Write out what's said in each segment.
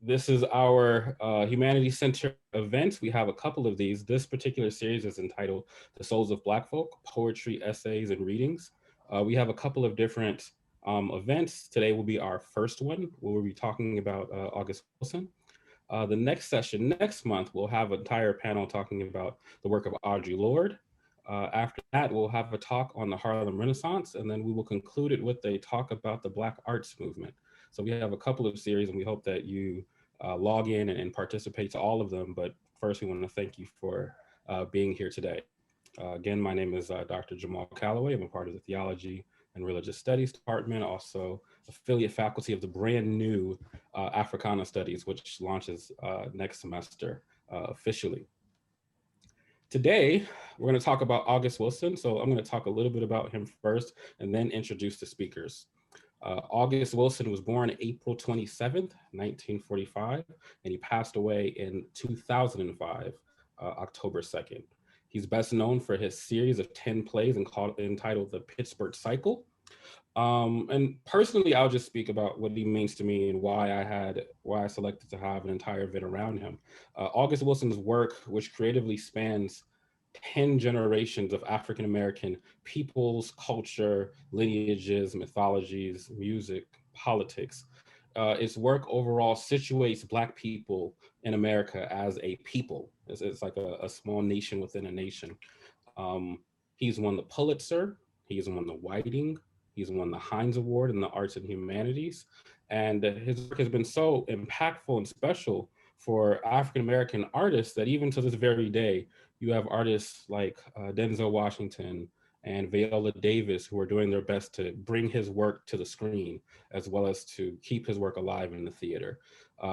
This is our Humanity Center event. We have a couple of these. This particular series is entitled The Souls of Black Folk, Poetry, Essays, and Readings. We have a couple of different events. Today will be our first one, where we'll be talking about August Wilson. The next session next month, we'll have an entire panel talking about the work of Audre Lorde. After that, we'll have a talk on the Harlem Renaissance, and then we will conclude it with a talk about the Black arts movement. So we have a couple of series, and we hope that you log in and participate to all of them. But first, we want to thank you for being here today. Again, my name is Dr. Jamall Calloway. I'm a part of the Theology and Religious Studies Department, also affiliate faculty of the brand new Africana Studies, which launches next semester officially. Today, we're going to talk about August Wilson. So I'm going to talk a little bit about him first and then introduce the speakers. August Wilson was born April 27th, 1945, and he passed away in 2005, October 2nd. He's best known for his series of 10 plays entitled The Pittsburgh Cycle. And personally, I'll just speak about what he means to me and why I selected to have an entire event around him. August Wilson's work, which creatively spans 10 generations of African-American peoples, culture, lineages, mythologies, music, politics. Its work overall situates Black people in America as a people. It's like a small nation within a nation. He's won the Pulitzer, he's won the Whiting, he's won the Heinz Award in the Arts and Humanities. And his work has been so impactful and special for African-American artists that even to this very day, you have artists like Denzel Washington and Viola Davis who are doing their best to bring his work to the screen, as well as to keep his work alive in the theater.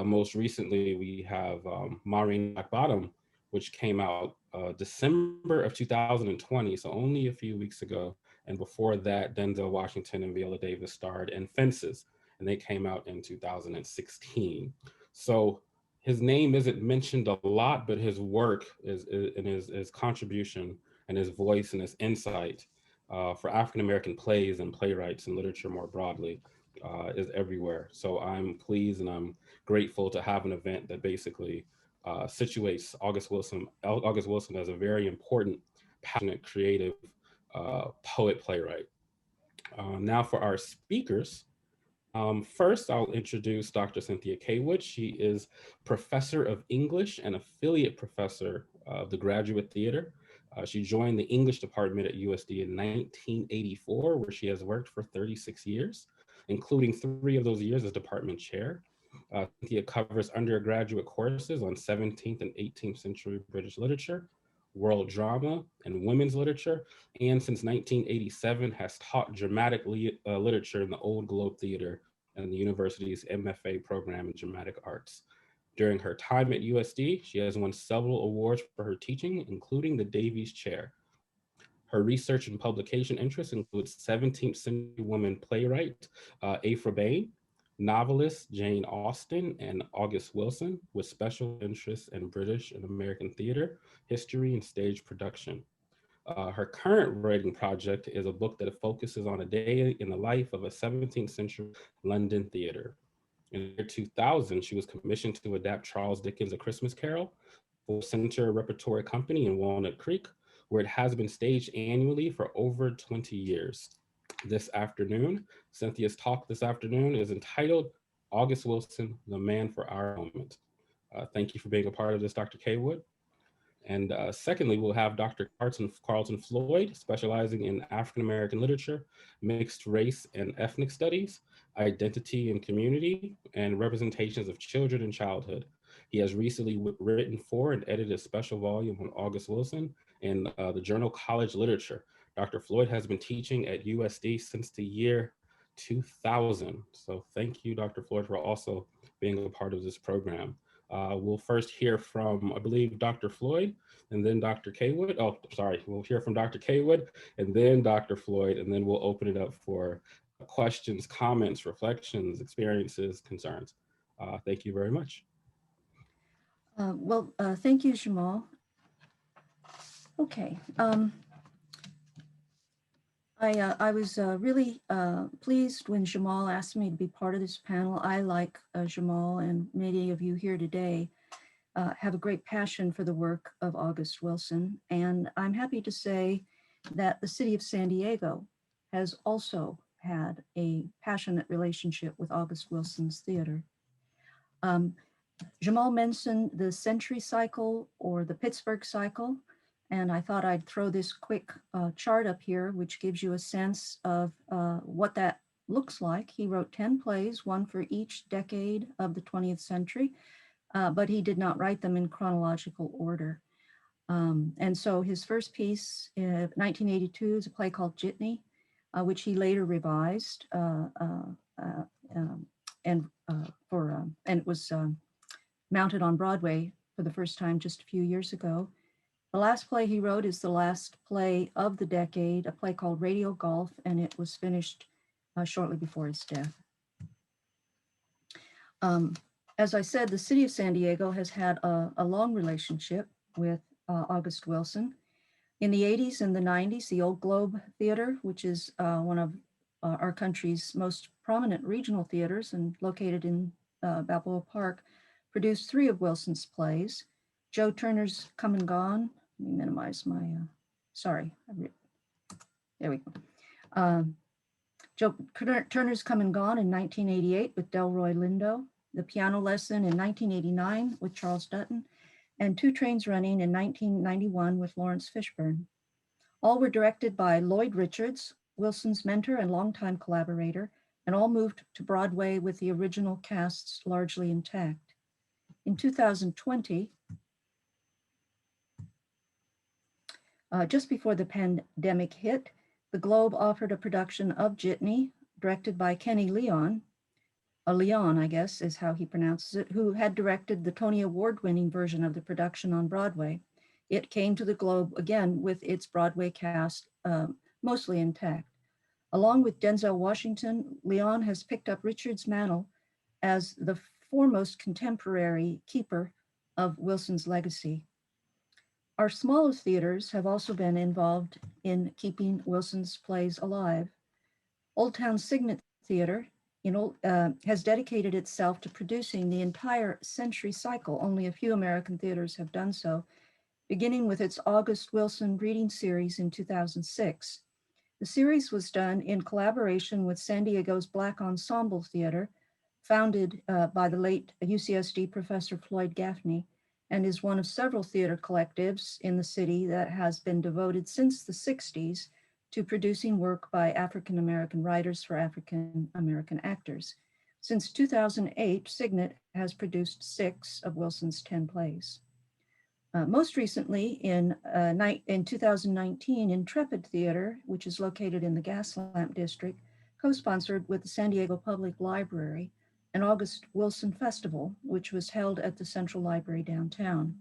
Most recently, we have Maureen Black Bottom, which came out December of 2020, so only a few weeks ago. And before that, Denzel Washington and Viola Davis starred in Fences, and they came out in 2016. So his name isn't mentioned a lot, but his work and his contribution and his voice and his insight for African-American plays and playwrights and literature more broadly is everywhere. So I'm pleased and I'm grateful to have an event that basically situates August Wilson as a very important, passionate, creative poet playwright. Now for our speakers. First, I'll introduce Dr. Cynthia Caywood. She is professor of English and affiliate professor of the Graduate Theater. She joined the English department at USD in 1984, where she has worked for 36 years, including 3 of those years as department chair. Cynthia covers undergraduate courses on 17th and 18th century British literature, world drama, and women's literature, and since 1987 has taught dramatic literature in the Old Globe Theater and the university's MFA program in dramatic arts. During her time at USD, she has won several awards for her teaching, including the Davies Chair. Her research and publication interests include 17th century woman playwright Aphra Behn, novelist Jane Austen, and August Wilson, with special interests in British and American theater, history, and stage production. Her current writing project is a book that focuses on a day in the life of a 17th century London theater. In the year 2000, she was commissioned to adapt Charles Dickens' A Christmas Carol for Center Repertory Company in Walnut Creek, where it has been staged annually for over 20 years. This afternoon, Cynthia's talk this afternoon is entitled August Wilson, the Man for Our Moment. Thank you for being a part of this, Dr. Caywood. And secondly, we'll have Dr. Carlton Floyd, specializing in African-American literature, mixed race and ethnic studies, identity and community, and representations of children and childhood. He has recently written for and edited a special volume on August Wilson in the journal College Literature. Dr. Floyd has been teaching at USD since the year 2000. So thank you, Dr. Floyd, for also being a part of this program. We'll first hear from, I believe, Dr. Floyd, and then Dr. Caywood. Oh, sorry, we'll hear from Dr. Caywood, and then Dr. Floyd, and then we'll open it up for questions, comments, reflections, experiences, concerns. Thank you very much. Thank you, Jamall. Okay. I was really pleased when Jamall asked me to be part of this panel. I, like Jamall and many of you here today, have a great passion for the work of August Wilson. And I'm happy to say that the city of San Diego has also had a passionate relationship with August Wilson's theater. Um, Jamal mentioned the century cycle or the Pittsburgh cycle, and I thought I'd throw this quick chart up here, which gives you a sense of what that looks like. He wrote 10 plays, one for each decade of the 20th century, but he did not write them in chronological order. And so his first piece, 1982, is a play called Jitney, which he later revised, and and it was mounted on Broadway for the first time just a few years ago. The last play he wrote is the last play of the decade, a play called Radio Golf, and it was finished shortly before his death. Um, as I said, the city of San Diego has had a long relationship with August Wilson. In the 80s and the 90s, the Old Globe Theater, which is one of our country's most prominent regional theaters and located in Balboa Park, produced 3 of Wilson's plays. Joe Turner's Come and Gone. Let me minimize my, sorry, there we go. Joe Turner's Come and Gone in 1988 with Delroy Lindo, The Piano Lesson in 1989 with Charles Dutton, and Two Trains Running in 1991 with Lawrence Fishburne. All were directed by Lloyd Richards, Wilson's mentor and longtime collaborator, and all moved to Broadway with the original casts largely intact. In 2020, just before the pandemic hit, the Globe offered a production of Jitney, directed by Kenny Leon, Leon, I guess is how he pronounces it, who had directed the Tony Award-winning version of the production on Broadway. It came to the Globe again with its Broadway cast mostly intact. Along with Denzel Washington, Leon has picked up Richard's mantle as the foremost contemporary keeper of Wilson's legacy. Our smaller theaters have also been involved in keeping Wilson's plays alive. Old Town Signet Theater has dedicated itself to producing the entire century cycle. Only a few American theaters have done so, beginning with its August Wilson reading series in 2006. The series was done in collaboration with San Diego's Black Ensemble Theater, founded by the late UCSD professor Floyd Gaffney, and is one of several theater collectives in the city that has been devoted since the 60s to producing work by African American writers for African American actors. Since 2008, Signet has produced 6 of Wilson's 10 plays. Most recently, in 2019, Intrepid Theater, which is located in the Gaslamp District, co-sponsored with the San Diego Public Library, an August Wilson Festival, which was held at the Central Library downtown.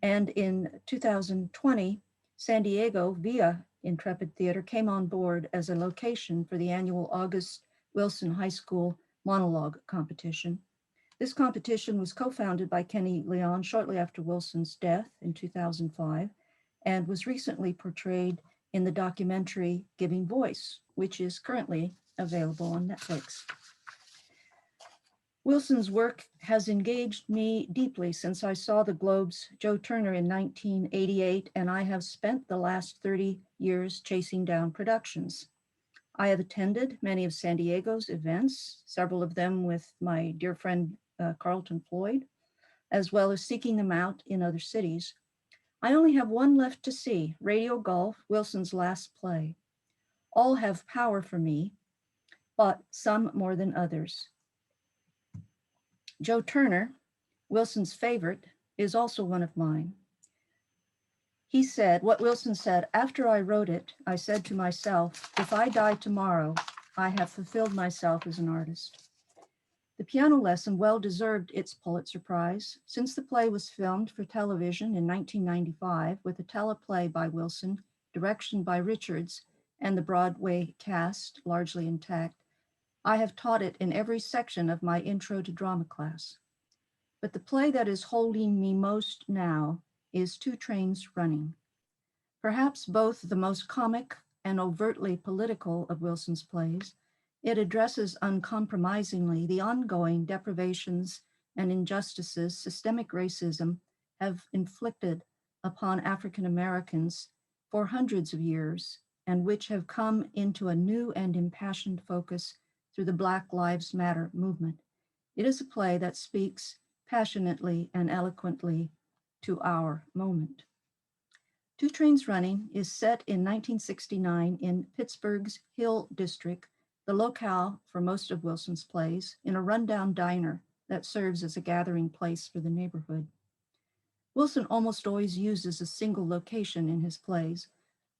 And in 2020, San Diego, via Intrepid Theater, came on board as a location for the annual August Wilson High School monologue competition. This competition was co-founded by Kenny Leon shortly after Wilson's death in 2005 and was recently portrayed in the documentary Giving Voice, which is currently available on Netflix. Wilson's work has engaged me deeply since I saw the Globe's Joe Turner in 1988, and I have spent the last 30 years chasing down productions. I have attended many of San Diego's events, several of them with my dear friend Carlton Floyd, as well as seeking them out in other cities. I only have one left to see, Radio Golf, Wilson's last play. All have power for me, but some more than others. Joe Turner, Wilson's favorite, is also one of mine. He said, what Wilson said, after I wrote it, I said to myself, if I die tomorrow, I have fulfilled myself as an artist. The Piano Lesson well deserved its Pulitzer Prize, since the play was filmed for television in 1995 with a teleplay by Wilson, direction by Richards, and the Broadway cast largely intact. I have taught it in every section of my Intro to Drama class. But the play that is holding me most now is Two Trains Running. Perhaps both the most comic and overtly political of Wilson's plays, it addresses uncompromisingly the ongoing deprivations and injustices systemic racism have inflicted upon African Americans for hundreds of years, and which have come into a new and impassioned focus through the Black Lives Matter movement. It is a play that speaks passionately and eloquently to our moment. Two Trains Running is set in 1969 in Pittsburgh's Hill District, the locale for most of Wilson's plays, in a rundown diner that serves as a gathering place for the neighborhood. Wilson almost always uses a single location in his plays,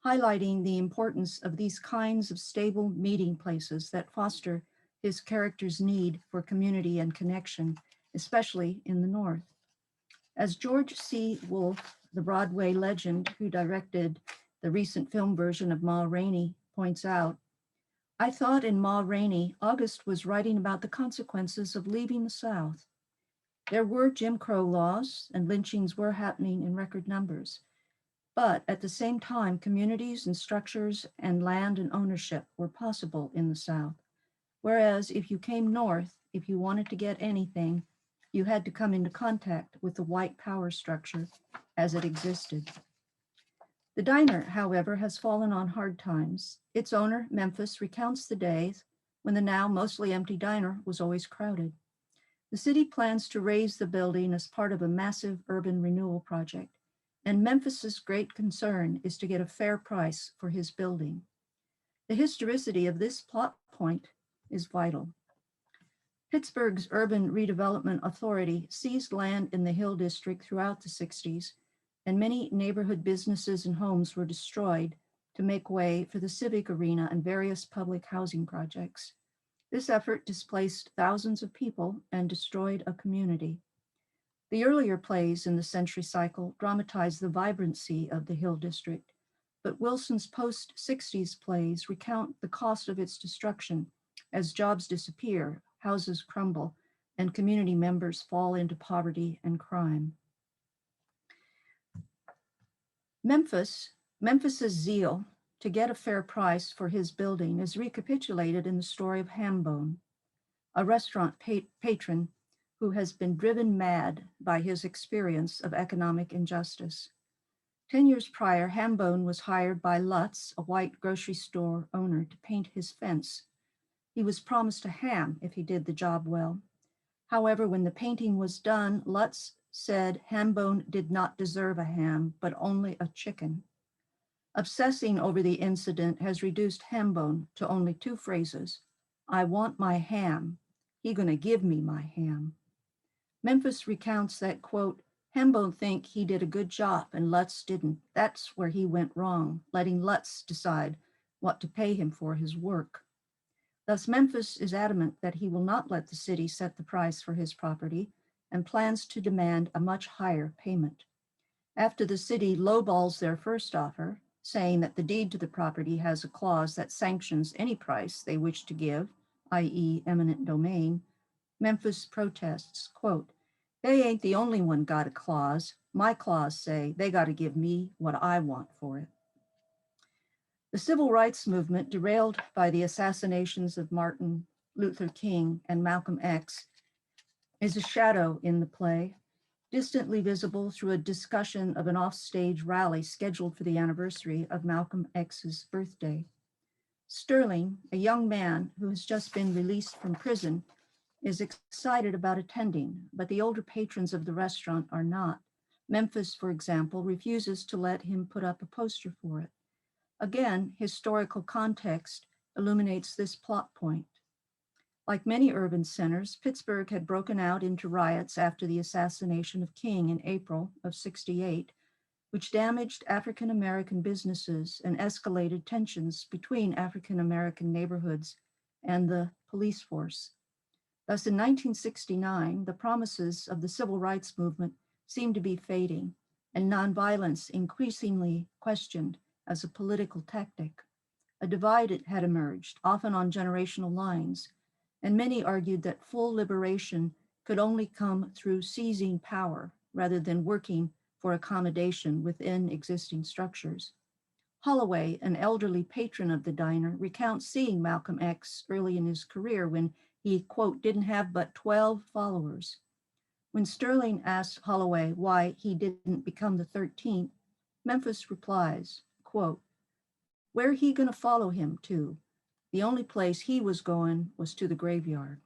highlighting the importance of these kinds of stable meeting places that foster his characters' need for community and connection, especially in the North. As George C. Wolfe, the Broadway legend who directed the recent film version of Ma Rainey, points out, I thought in Ma Rainey, August was writing about the consequences of leaving the South. There were Jim Crow laws and lynchings were happening in record numbers. But at the same time, communities and structures and land and ownership were possible in the South. Whereas if you came north, if you wanted to get anything, you had to come into contact with the white power structure as it existed. The diner, however, has fallen on hard times. Its owner, Memphis, recounts the days when the now mostly empty diner was always crowded. The city plans to raise the building as part of a massive urban renewal project, and Memphis's great concern is to get a fair price for his building. The historicity of this plot point is vital. Pittsburgh's Urban Redevelopment Authority seized land in the Hill District throughout the 60s, and many neighborhood businesses and homes were destroyed to make way for the civic arena and various public housing projects. This effort displaced thousands of people and destroyed a community. The earlier plays in the century cycle dramatized the vibrancy of the Hill District, but Wilson's post-60s plays recount the cost of its destruction as jobs disappear, houses crumble, and community members fall into poverty and crime. Memphis's zeal to get a fair price for his building is recapitulated in the story of Hambone, a restaurant patron who has been driven mad by his experience of economic injustice. 10 years prior, Hambone was hired by Lutz, a white grocery store owner, to paint his fence. He was promised a ham if he did the job well. However, when the painting was done, Lutz said Hambone did not deserve a ham, but only a chicken. Obsessing over the incident has reduced Hambone to only two phrases. I want my ham. He gonna give me my ham. Memphis recounts that, quote, Hambone think he did a good job and Lutz didn't. That's where he went wrong, letting Lutz decide what to pay him for his work. Thus, Memphis is adamant that he will not let the city set the price for his property and plans to demand a much higher payment. After the city lowballs their first offer, saying that the deed to the property has a clause that sanctions any price they wish to give, i.e. eminent domain, Memphis protests, quote, they ain't the only one got a clause. My clause say they got to give me what I want for it. The civil rights movement, derailed by the assassinations of Martin Luther King and Malcolm X, is a shadow in the play, distantly visible through a discussion of an offstage rally scheduled for the anniversary of Malcolm X's birthday. Sterling, a young man who has just been released from prison, is excited about attending, but the older patrons of the restaurant are not. Memphis, for example, refuses to let him put up a poster for it. Again, historical context illuminates this plot point. Like many urban centers, Pittsburgh had broken out into riots after the assassination of King in April of '68, which damaged African American businesses and escalated tensions between African American neighborhoods and the police force. Thus, in 1969, the promises of the civil rights movement seemed to be fading, and nonviolence increasingly questioned as a political tactic. A divide had emerged, often on generational lines, and many argued that full liberation could only come through seizing power rather than working for accommodation within existing structures. Holloway, an elderly patron of the diner, recounts seeing Malcolm X early in his career when he, quote, didn't have but 12 followers. When Sterling asks Holloway why he didn't become the 13th, Memphis replies, quote, where he gonna follow him to? The only place he was going was to the graveyard.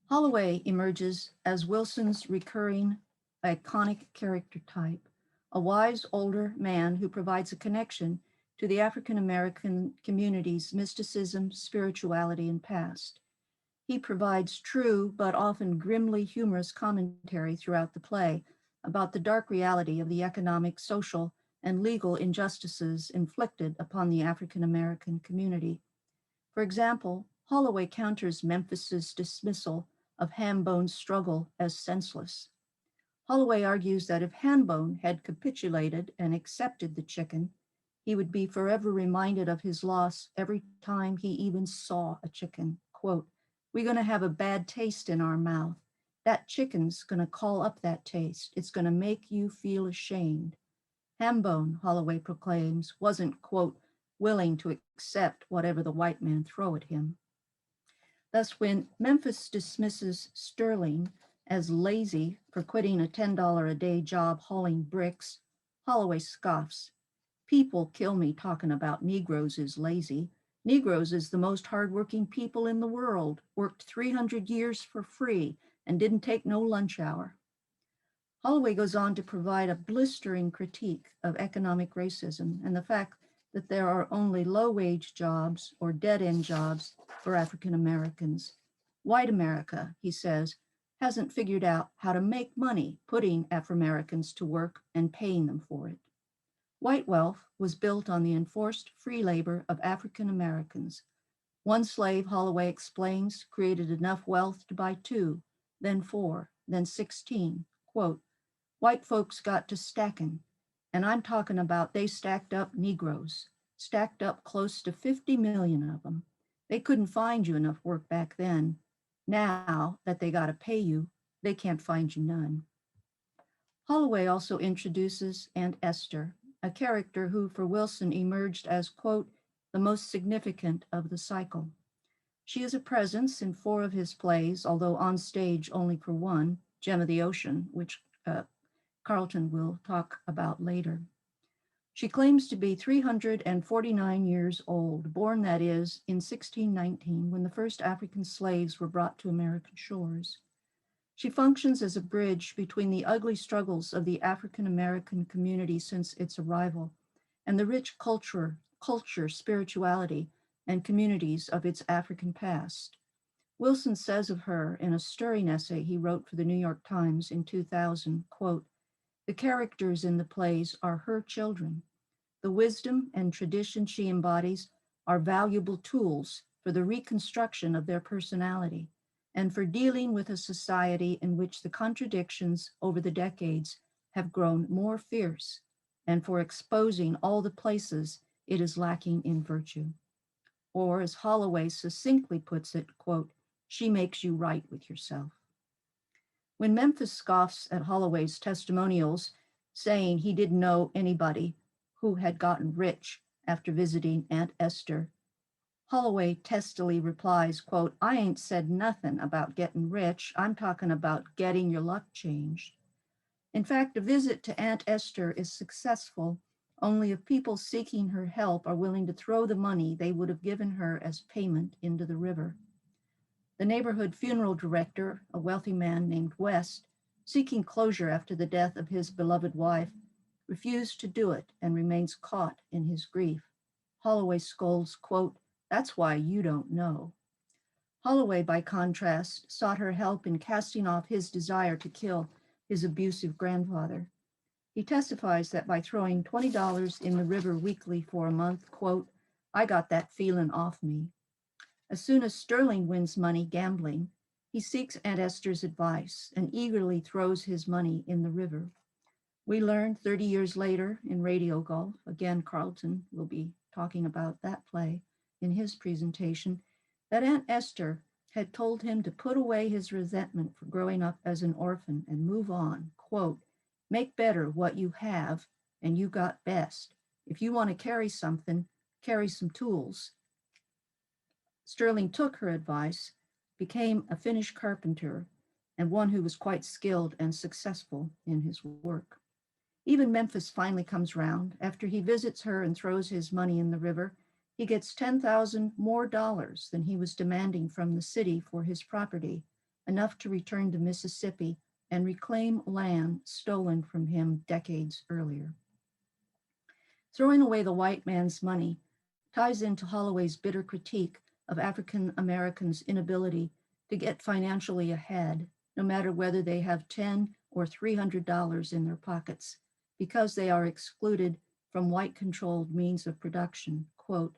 Holloway emerges as Wilson's recurring iconic character type, a wise older man who provides a connection to the African American community's mysticism, spirituality, and past. He provides true but often grimly humorous commentary throughout the play about the dark reality of the economic, social, and legal injustices inflicted upon the African American community. For example, Holloway counters Memphis's dismissal of Hambone's struggle as senseless. Holloway argues that if Hambone had capitulated and accepted the chicken, he would be forever reminded of his loss every time he even saw a chicken. Quote, we're going to have a bad taste in our mouth. That chicken's going to call up that taste. It's going to make you feel ashamed. Hambone, Holloway proclaims, wasn't, quote, willing to accept whatever the white man throw at him. Thus, when Memphis dismisses Sterling as lazy for quitting a $10 a day job hauling bricks, Holloway scoffs. People kill me talking about Negroes is lazy. Negroes is the most hardworking people in the world, worked 300 years for free and didn't take no lunch hour. Holloway goes on to provide a blistering critique of economic racism and the fact that there are only low-wage jobs or dead-end jobs for African Americans. White America, he says, hasn't figured out how to make money putting Afro-Americans to work and paying them for it. White wealth was built on the enforced free labor of African Americans. One slave, Holloway explains, created enough wealth to buy 2, then 4, then 16. Quote, white folks got to stacking, and I'm talking about they stacked up Negroes, stacked up close to 50 million of them. They couldn't find you enough work back then. Now that they got to pay you, they can't find you none. Holloway also introduces Aunt Esther, a character who for Wilson emerged as, quote, the most significant of the cycle. She is a presence in 4 of his plays, although on stage only for one, Gem of the Ocean, which Carlton will talk about later. She claims to be 349 years old, born, that is, in 1619, when the first African slaves were brought to American shores. She functions as a bridge between the ugly struggles of the African American community since its arrival and the rich culture, spirituality, and communities of its African past. Wilson says of her in a stirring essay he wrote for the New York Times in 2000, quote, the characters in the plays are her children. The wisdom and tradition she embodies are valuable tools for the reconstruction of their personality and for dealing with a society in which the contradictions over the decades have grown more fierce and for exposing all the places it is lacking in virtue. Or as Holloway succinctly puts it, quote, she makes you right with yourself. When Memphis scoffs at Holloway's testimonials, saying he didn't know anybody who had gotten rich after visiting Aunt Esther, Holloway testily replies, quote, I ain't said nothing about getting rich. I'm talking about getting your luck changed. In fact, a visit to Aunt Esther is successful only if people seeking her help are willing to throw the money they would have given her as payment into the river. The neighborhood funeral director, a wealthy man named West, seeking closure after the death of his beloved wife, refused to do it and remains caught in his grief. Holloway scolds, quote, that's why you don't know. Holloway, by contrast, sought her help in casting off his desire to kill his abusive grandfather. He testifies that by throwing $20 in the river weekly for a month, quote, I got that feeling off me. As soon as Sterling wins money gambling, he seeks Aunt Esther's advice and eagerly throws his money in the river. We learned 30 years later in Radio Golf, again, Carlton will be talking about that play in his presentation, that Aunt Esther had told him to put away his resentment for growing up as an orphan and move on, quote, make better what you have and you got best. If you want to carry something, carry some tools. Sterling took her advice, became a Finnish carpenter, and one who was quite skilled and successful in his work. Even Memphis finally comes round. After he visits her and throws his money in the river, he gets 10,000 more dollars than he was demanding from the city for his property, enough to return to Mississippi and reclaim land stolen from him decades earlier. Throwing away the white man's money ties into Holloway's bitter critique of African Americans' inability to get financially ahead, no matter whether they have $10 or $300 in their pockets, because they are excluded from white-controlled means of production. Quote,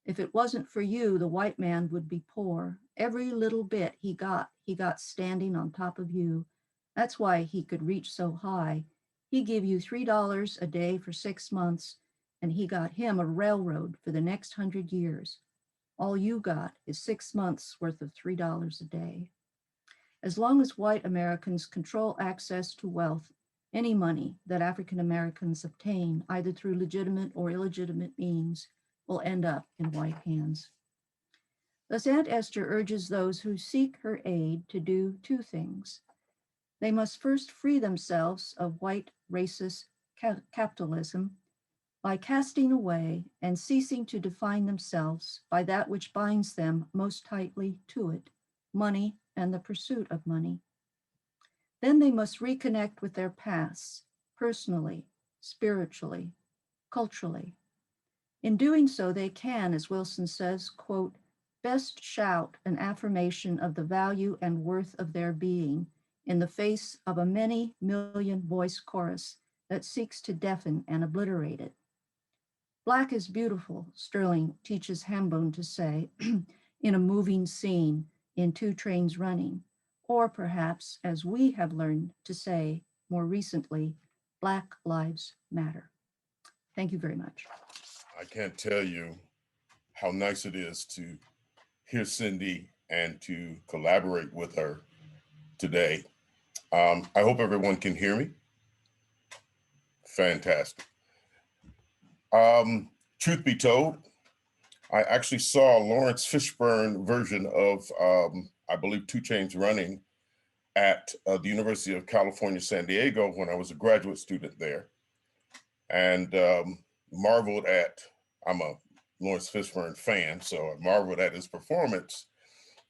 if it wasn't for you, the white man would be poor. Every little bit he got standing on top of you. That's why he could reach so high. He gave you $3 a day for 6 months, and he got him a railroad for the next 100 years. All you got is 6 months worth of $3 a day. As long as white Americans control access to wealth, any money that African Americans obtain, either through legitimate or illegitimate means, will end up in white hands. Thus, Aunt Esther urges those who seek her aid to do two things. They must first free themselves of white racist capitalism by casting away and ceasing to define themselves by that which binds them most tightly to it, money and the pursuit of money. Then they must reconnect with their pasts, personally, spiritually, culturally. In doing so, they can, as Wilson says, quote, best shout an affirmation of the value and worth of their being in the face of a many million voice chorus that seeks to deafen and obliterate it. Black is beautiful, Sterling teaches Hambone to say in a moving scene in Two Trains Running, or perhaps, as we have learned to say more recently, Black Lives Matter. Thank you very much. I can't tell you how nice it is to hear Cindy and to collaborate with her today. I hope everyone can hear me. Fantastic. Truth be told, I actually saw a Lawrence Fishburne version of, I believe, Two Chainz Running at the University of California, San Diego when I was a graduate student there, and marveled at, I'm a Lawrence Fishburne fan, so I marveled at his performance,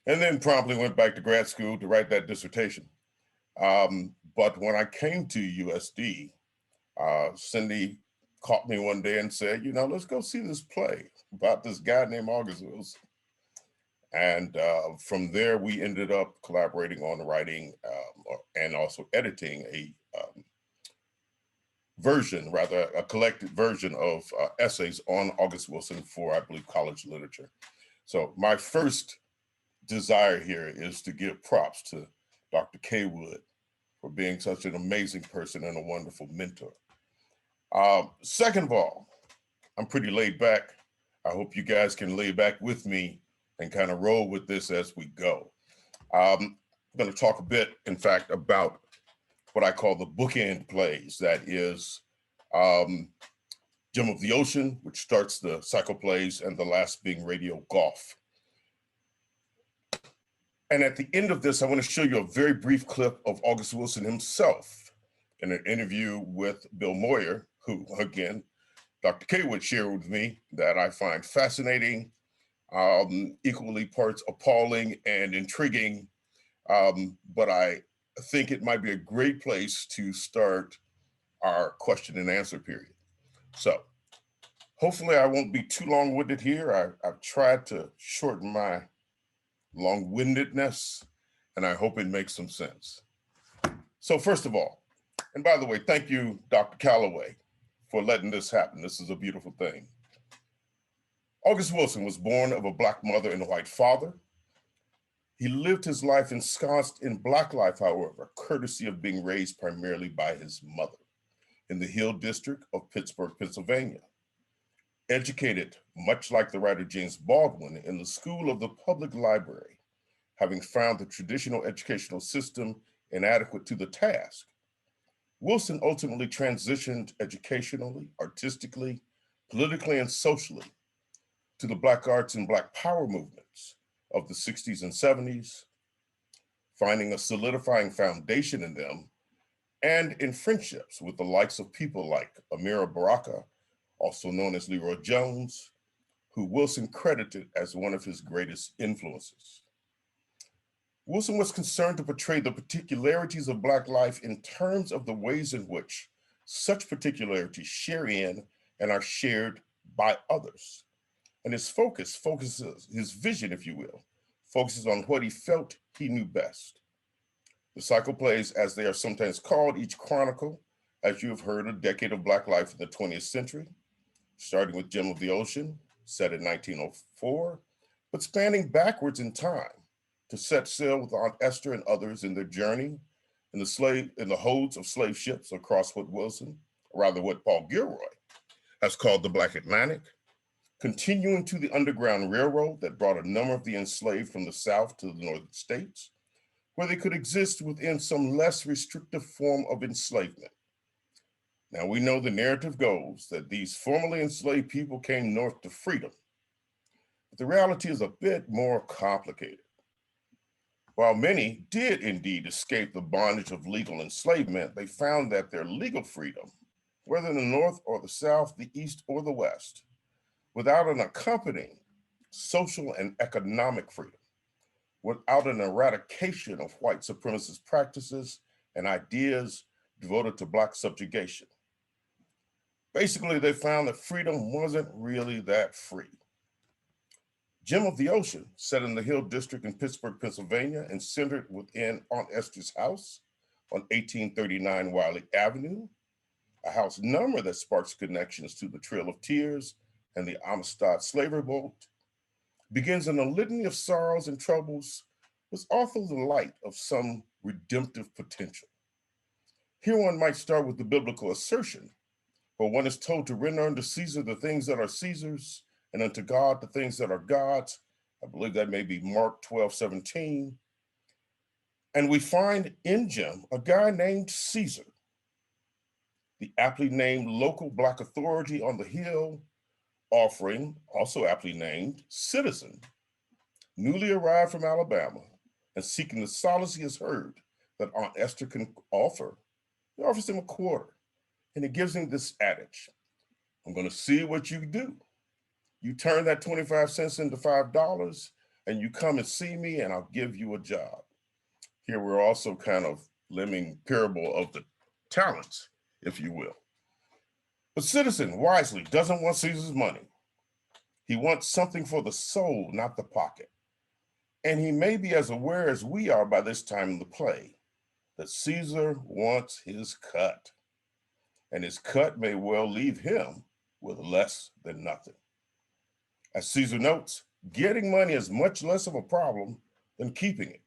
and then promptly went back to grad school to write that dissertation. But when I came to USD, Cindy caught me one day and said, you know, let's go see this play about this guy named August Wilson. And from there, we ended up collaborating on writing and also editing a version, rather a collected version of essays on August Wilson for, I believe, college literature. So my first desire here is to give props to Dr. Caywood for being such an amazing person and a wonderful mentor. Second of all, I'm pretty laid back. I hope you guys can lay back with me and kind of roll with this as we go. I'm going to talk a bit, in fact, about what I call the bookend plays. That is Gem of the Ocean, which starts the cycle plays, and the last being Radio Golf. And at the end of this, I want to show you a very brief clip of August Wilson himself in an interview with Bill Moyer, who, again, Dr. Caywood shared with me that I find fascinating, equally parts appalling and intriguing, but I think it might be a great place to start our question and answer period. So hopefully I won't be too long-winded here. I've tried to shorten my long-windedness, and I hope it makes some sense. So first of all, and by the way, thank you, Dr. Calloway, for letting this happen. This is a beautiful thing. August Wilson was born of a Black mother and a white father. He lived his life ensconced in Black life, however, courtesy of being raised primarily by his mother in the Hill District of Pittsburgh, Pennsylvania. Educated, much like the writer James Baldwin, in the school of the public library, having found the traditional educational system inadequate to the task. Wilson ultimately transitioned educationally, artistically, politically, and socially to the Black arts and Black power movements of the 60s and 70s, finding a solidifying foundation in them and in friendships with the likes of people like Amira Baraka, also known as Leroy Jones, who Wilson credited as one of his greatest influences. Wilson was concerned to portray the particularities of Black life in terms of the ways in which such particularities share in and are shared by others. And his focuses, his vision, if you will, focuses on what he felt he knew best. The cycle plays, as they are sometimes called, each chronicle, as you have heard, a decade of Black life in the 20th century, starting with Gem of the Ocean, set in 1904, but spanning backwards in time to set sail with Aunt Esther and others in their journey in the holds of slave ships across what Paul Gilroy has called the Black Atlantic, continuing to the Underground Railroad that brought a number of the enslaved from the South to the Northern states, where they could exist within some less restrictive form of enslavement. Now, we know the narrative goes that these formerly enslaved people came north to freedom, but the reality is a bit more complicated. While many did indeed escape the bondage of legal enslavement, they found that their legal freedom, whether in the North or the South, the East or the West, without an accompanying social and economic freedom, without an eradication of white supremacist practices and ideas devoted to Black subjugation. Basically, they found that freedom wasn't really that free. Gem of the Ocean, set in the Hill District in Pittsburgh, Pennsylvania, and centered within Aunt Esther's house on 1839 Wiley Avenue, a house number that sparks connections to the Trail of Tears and the Amistad slavery boat, begins in a litany of sorrows and troubles, with also the light of some redemptive potential. Here one might start with the biblical assertion, where one is told to render unto Caesar the things that are Caesar's, and unto God the things that are God's. I believe that may be Mark 12:17. And we find in Gem a guy named Caesar, the aptly named local Black authority on the Hill, offering, also aptly named, citizen, newly arrived from Alabama and seeking the solace he has heard that Aunt Esther can offer. He offers him a quarter, and he gives him this adage: I'm going to see what you do. You turn that 25 cents into $5, and you come and see me, and I'll give you a job. Here we're also kind of limning parable of the talents, if you will. But citizen wisely doesn't want Caesar's money. He wants something for the soul, not the pocket. And he may be as aware as we are by this time in the play that Caesar wants his cut. And his cut may well leave him with less than nothing. As Caesar notes, getting money is much less of a problem than keeping it.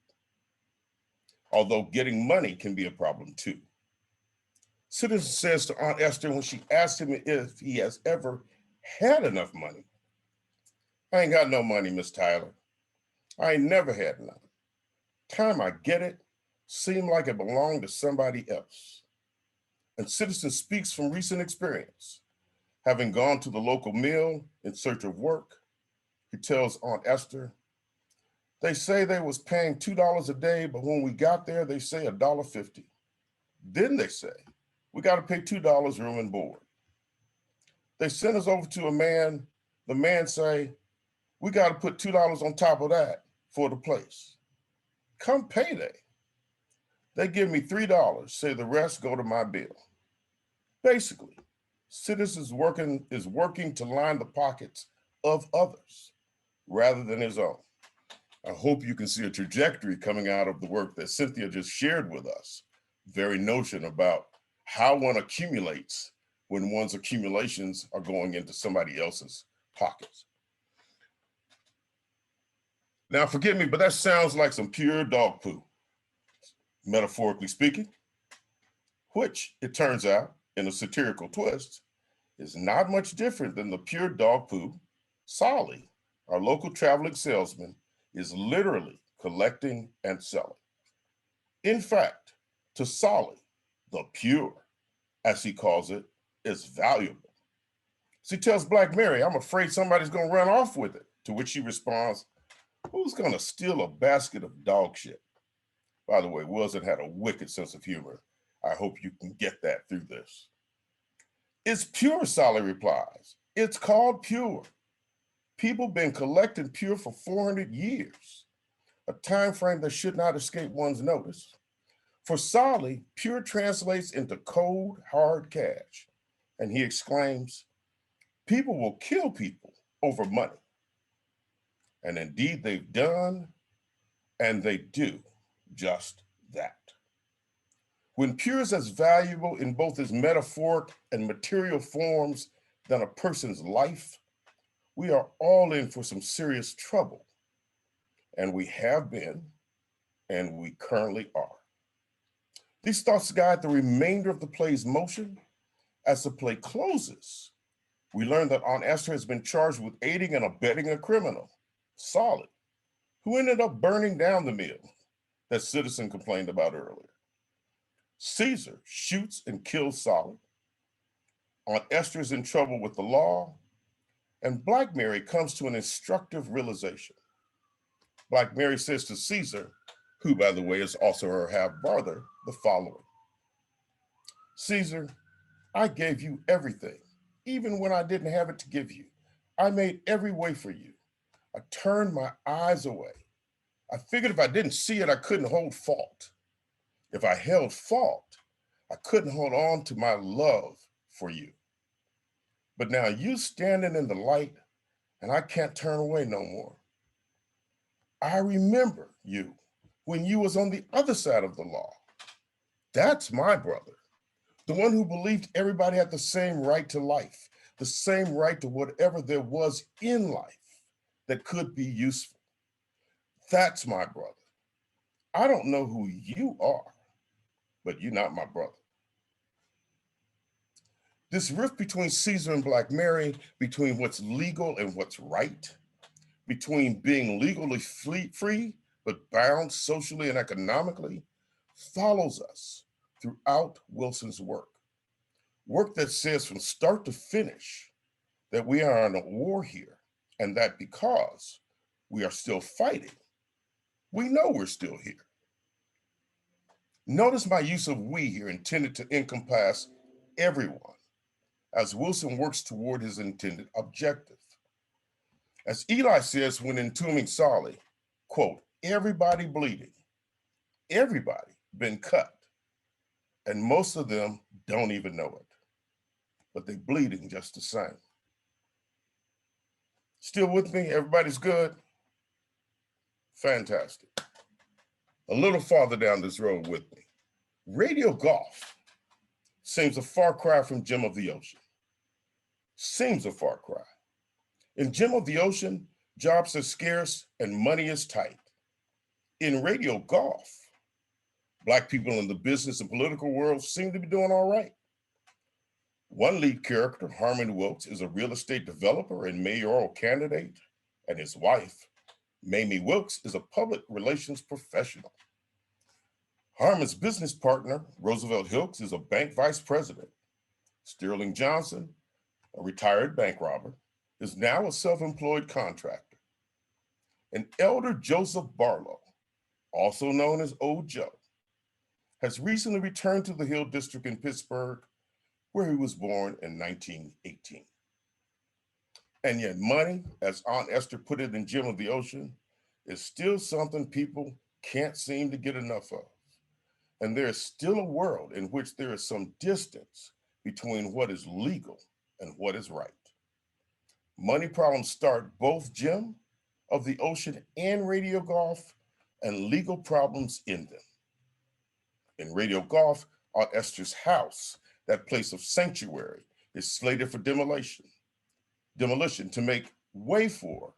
Although getting money can be a problem too. Citizen says to Aunt Esther when she asks him if he has ever had enough money, I ain't got no money, Miss Tyler. I ain't never had none. Time I get it, seem like it belonged to somebody else. And Citizen speaks from recent experience. Having gone to the local mill in search of work, he tells Aunt Esther, they say they was paying $2 a day, but when we got there, they say $1.50. Then they say, we got to pay $2 room and board. They sent us over to a man, the man say, we got to put $2 on top of that for the place. Come payday, they give me $3, say the rest go to my bill. Basically, Citizen is working to line the pockets of others rather than his own. I hope you can see a trajectory coming out of the work that Cynthia just shared with us, very notion about how one accumulates when one's accumulations are going into somebody else's pockets. Now, forgive me, but that sounds like some pure dog poo, metaphorically speaking, which it turns out, in a satirical twist, is not much different than the pure dog poo Solly, our local traveling salesman, is literally collecting and selling. In fact, to Solly, the pure as he calls it, is valuable. She tells Black Mary, I'm afraid somebody's going to run off with it, to which she responds, who's going to steal a basket of dog shit? By the way, Wilson had a wicked sense of humor. I hope you can get that through this. It's pure, Solly replies. It's called pure. People been collecting pure for 400 years, a time frame that should not escape one's notice. For Solly, pure translates into cold, hard cash. And he exclaims, people will kill people over money. And indeed they've done, and they do just that. When pure is as valuable in both its metaphoric and material forms than a person's life, we are all in for some serious trouble. And we have been, and we currently are. These thoughts guide the remainder of the play's motion. As the play closes, we learn that Aunt Esther has been charged with aiding and abetting a criminal, Solly, who ended up burning down the mill that Citizen complained about earlier. Caesar shoots and kills Solly. Aunt Esther is in trouble with the law, and Black Mary comes to an instructive realization. Black Mary says to Caesar, who, by the way, is also her half-brother, the following. Caesar, I gave you everything, even when I didn't have it to give you. I made every way for you. I turned my eyes away. I figured if I didn't see it, I couldn't hold fault. If I held fault, I couldn't hold on to my love for you. But now you standing in the light, and I can't turn away no more. I remember you when you was on the other side of the law. That's my brother, the one who believed everybody had the same right to life, the same right to whatever there was in life that could be useful. That's my brother. I don't know who you are, but you're not my brother. This rift between Caesar and Black Mary, between what's legal and what's right, between being legally free, but bound socially and economically, follows us throughout Wilson's work. Work that says from start to finish that we are in a war here, and that because we are still fighting, we know we're still here. Notice my use of we here intended to encompass everyone as Wilson works toward his intended objective. As Eli says when entombing Solly, quote, everybody bleeding, everybody been cut, and most of them don't even know it, but they bleeding just the same. Still with me? Everybody's good? Fantastic. A little farther down this road with me. Radio golf seems a far cry from Gem of the Ocean. Seems a far cry. In Gem of the Ocean, jobs are scarce and money is tight. In radio golf, Black people in the business and political world seem to be doing all right. One lead character, Harmon Wilkes, is a real estate developer and mayoral candidate, and his wife, Mamie Wilkes, is a public relations professional. Harmon's business partner, Roosevelt Hilks, is a bank vice president. Sterling Johnson, a retired bank robber, is now a self-employed contractor. And Elder Joseph Barlow, also known as Old Joe, has recently returned to the Hill District in Pittsburgh, where he was born in 1918. And yet money, as Aunt Esther put it in Gem of the Ocean, is still something people can't seem to get enough of. And there is still a world in which there is some distance between what is legal and what is right. Money problems start both Gem of the Ocean and radio golf, and legal problems in them. In radio golf, Aunt Esther's house, that place of sanctuary, is slated for demolition to make way for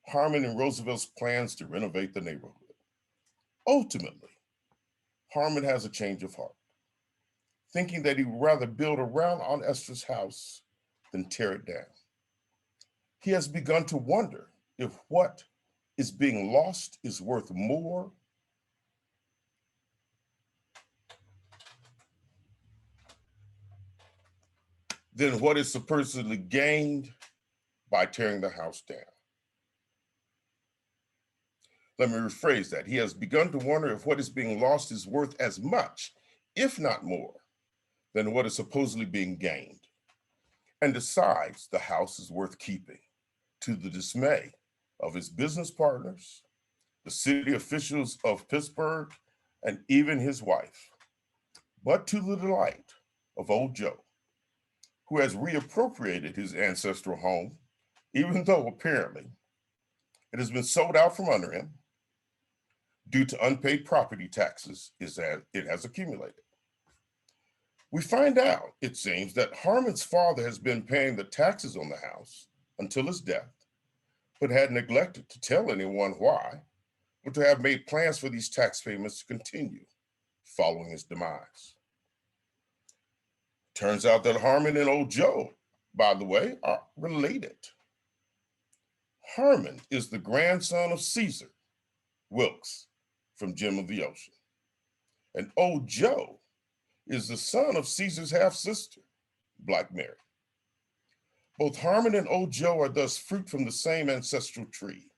Harmon and Roosevelt's plans to renovate the neighborhood. Ultimately, Harmon has a change of heart, thinking that he'd rather build around Aunt Esther's house than tear it down. He has begun to wonder if what is being lost is worth more than what is supposedly gained by tearing the house down. Let me rephrase that. He has begun to wonder if what is being lost is worth as much, if not more, than what is supposedly being gained, and decides the house is worth keeping, to the dismay of his business partners, the city officials of Pittsburgh, and even his wife, but to the delight of old Joe, who has reappropriated his ancestral home, even though apparently it has been sold out from under him due to unpaid property taxes it has accumulated. We find out, it seems, that Harmon's father has been paying the taxes on the house until his death, but had neglected to tell anyone why, or to have made plans for these tax payments to continue following his demise. Turns out that Harmon and old Joe, by the way, are related. Harmon is the grandson of Caesar Wilkes from Gem of the Ocean, and old Joe is the son of Caesar's half-sister, Black Mary. Both Harmon and old Joe are thus fruit from the same ancestral tree.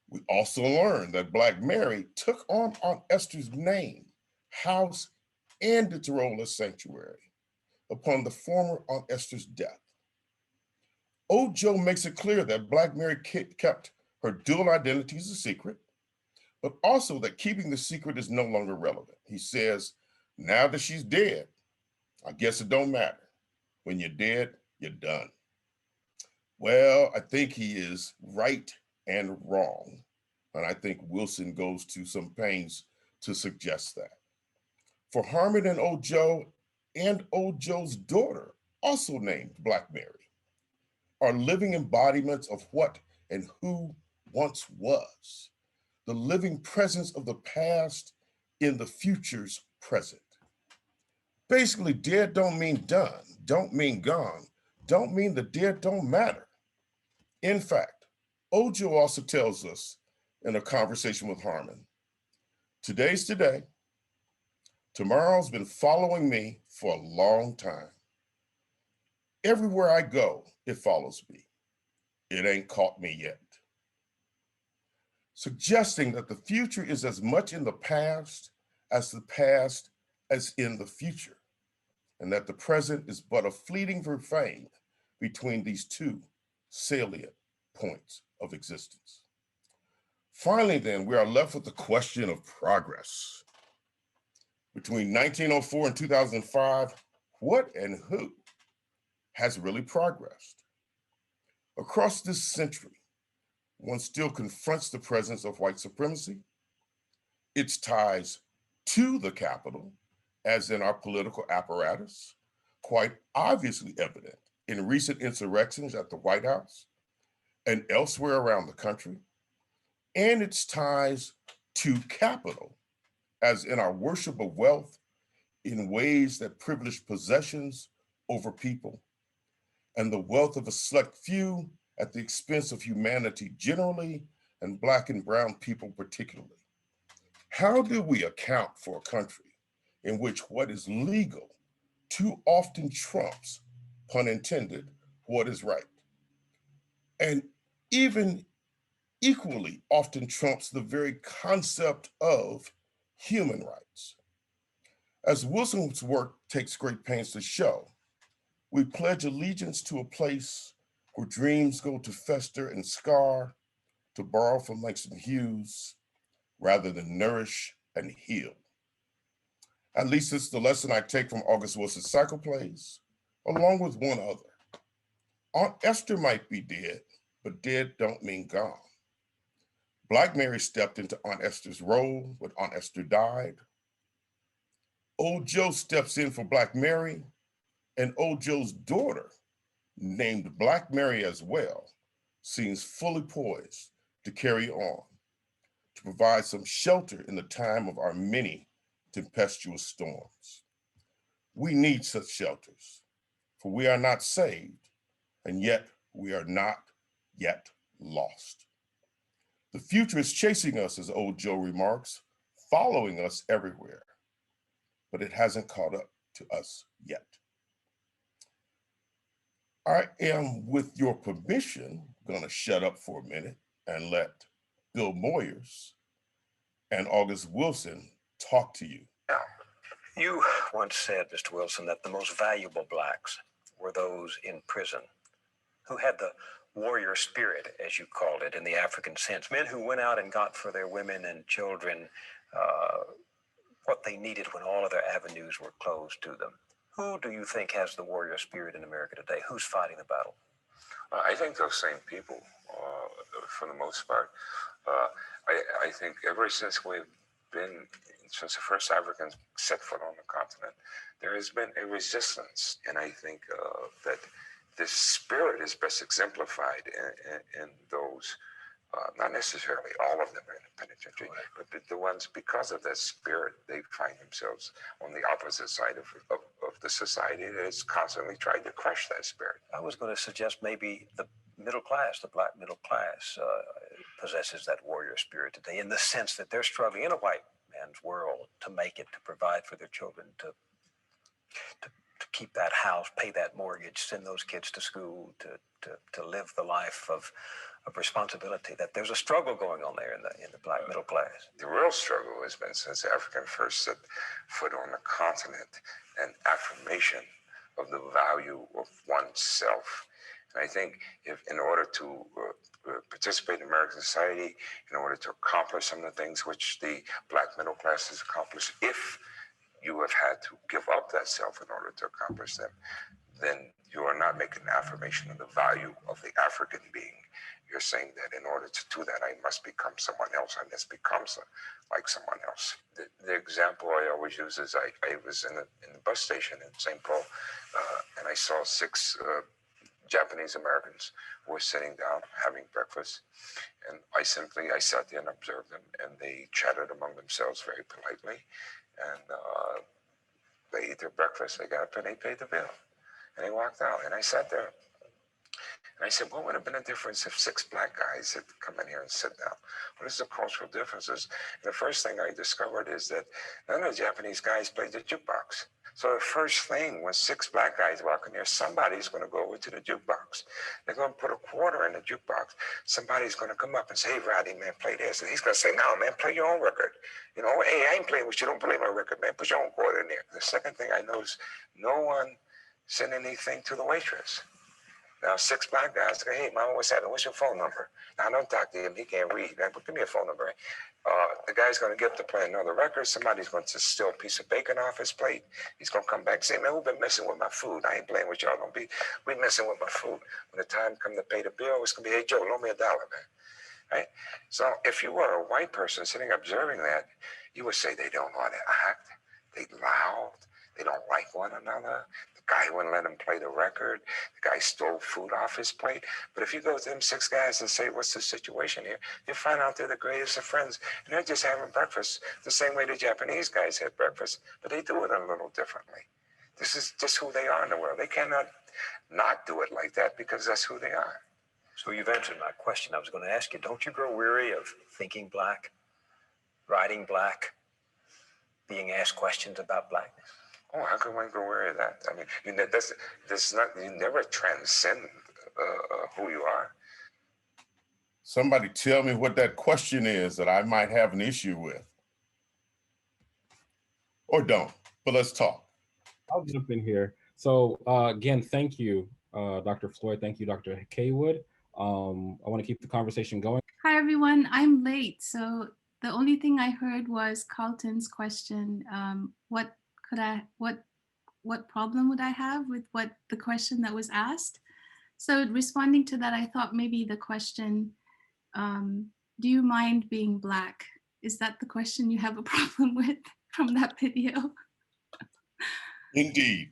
We also learn that Black Mary took on Aunt Esther's name, house, and its role as sanctuary upon the former Aunt Esther's death. Old Joe makes it clear that Black Mary kept her dual identities a secret, but also that keeping the secret is no longer relevant. He says, now that she's dead, I guess it don't matter. When you're dead, you're done. Well, I think he is right and wrong. And I think Wilson goes to some pains to suggest that. For Harmon and old Joe and old Joe's daughter, also named Black Mary, are living embodiments of what and who once was, the living presence of the past in the future's present. Basically, dead don't mean done, don't mean gone, don't mean the dead don't matter. In fact, old Joe also tells us in a conversation with Harmon, today's today, tomorrow's been following me for a long time. Everywhere I go, it follows me. It ain't caught me yet. Suggesting that the future is as much in the past as in the future, and that the present is but a fleeting refrain between these two salient points of existence. Finally, then, we are left with the question of progress. Between 1904 and 2005, what and who has really progressed? Across this century, one still confronts the presence of white supremacy, its ties to the Capitol, as in our political apparatus, quite obviously evident in recent insurrections at the White House and elsewhere around the country, and its ties to capital, as in our worship of wealth in ways that privilege possessions over people, and the wealth of a select few at the expense of humanity generally and Black and brown people particularly. How do we account for a country in which what is legal too often trumps, pun intended, what is right? And even equally often trumps the very concept of human rights. As Wilson's work takes great pains to show, we pledge allegiance to a place where dreams go to fester and scar, to borrow from Langston Hughes, rather than nourish and heal. At least it's the lesson I take from August Wilson's cycle plays, along with one other. Aunt Esther might be dead, but dead don't mean gone. Black Mary stepped into Aunt Esther's role when Aunt Esther died. Old Joe steps in for Black Mary, and old Joe's daughter, named Black Mary as well, seems fully poised to carry on, to provide some shelter in the time of our many tempestuous storms. We need such shelters, for we are not saved, and yet we are not yet lost. The future is chasing us, as old Joe remarks, following us everywhere, but it hasn't caught up to us yet. I am, with your permission, going to shut up for a minute and let Bill Moyers and August Wilson talk to you. Now, you once said, Mr. Wilson, that the most valuable Blacks were those in prison who had the warrior spirit, as you called it, in the African sense, men who went out and got for their women and children what they needed when all other avenues were closed to them. Who do you think has the warrior spirit in America today? Who's fighting the battle? I think those same people, for the most part. I think ever since since the first Africans set foot on the continent, there has been a resistance. And I think that this spirit is best exemplified in those, not necessarily all of them are in the penitentiary, but the ones, because of that spirit, they find themselves on the opposite side of the society that has constantly tried to crush that spirit. I was going to suggest maybe the middle class, the Black middle class, possesses that warrior spirit today, in the sense that they're struggling in a white man's world to make it, to provide for their children, to keep that house, pay that mortgage, send those kids to school, to live the life of responsibility. That there's a struggle going on there in the Black middle class. The real struggle has been since African first set foot on the continent, an affirmation of the value of oneself. And I think if, in order to participate in American society, in order to accomplish some of the things which the Black middle class has accomplished, if you have had to give up that self in order to accomplish them, then you are not making an affirmation of the value of the African being. You're saying that in order to do that, I must become someone else. I must become like someone else. The example I always use is I was in the bus station in St. Paul, and I saw 6 Japanese Americans who were sitting down having breakfast. And I sat there and observed them, and they chatted among themselves very politely. And they ate their breakfast, they got up and they paid the bill. And they walked out, and I sat there. And I said, what would have been the difference if 6 Black guys had come in here and sit down? What is the cultural differences? And the first thing I discovered is that none of the Japanese guys played the jukebox. So the first thing, when 6 Black guys walk in here, somebody's going to go over to the jukebox. They're going to put a quarter in the jukebox. Somebody's going to come up and say, hey, Rodney, man, play this. And he's going to say, no, man, play your own record. You know, hey, I ain't playing with you. Don't play my record, man. Put your own quarter in there. The second thing I noticed, no one sent anything to the waitress. Now, 6 Black guys say, hey, mama, what's happening? What's your phone number? Now, I don't talk to him. He can't read. Man, but give me a phone number. The guy's going to get up to play another record. Somebody's going to steal a piece of bacon off his plate. He's going to come back and say, man, we've been messing with my food. I ain't playing with y'all. We messing with my food. When the time come to pay the bill, it's going to be, hey, Joe, loan me $1, man. Right? So if you were a white person sitting observing that, you would say they don't know how to act. They loud. They don't like one another. The guy wouldn't let him play the record. The guy stole food off his plate. But if you go to them 6 guys and say, what's the situation here? You find out they're the greatest of friends. And they're just having breakfast the same way the Japanese guys had breakfast. But they do it a little differently. This is just who they are in the world. They cannot not do it like that because that's who they are. So you've answered my question. I was going to ask you, don't you grow weary of thinking Black, writing Black, being asked questions about Blackness? Oh, how can one go weary of that? I mean, you never transcend who you are. Somebody tell me what that question is that I might have an issue with. Or don't, but let's talk. I'll jump in here. So again, thank you, Dr. Floyd. Thank you, Dr. Caywood. I want to keep the conversation going. Hi, everyone. I'm late, so the only thing I heard was Carlton's question. What problem would I have with what the question that was asked? So responding to that, I thought maybe the question, do you mind being Black? Is that the question you have a problem with from that video? Indeed.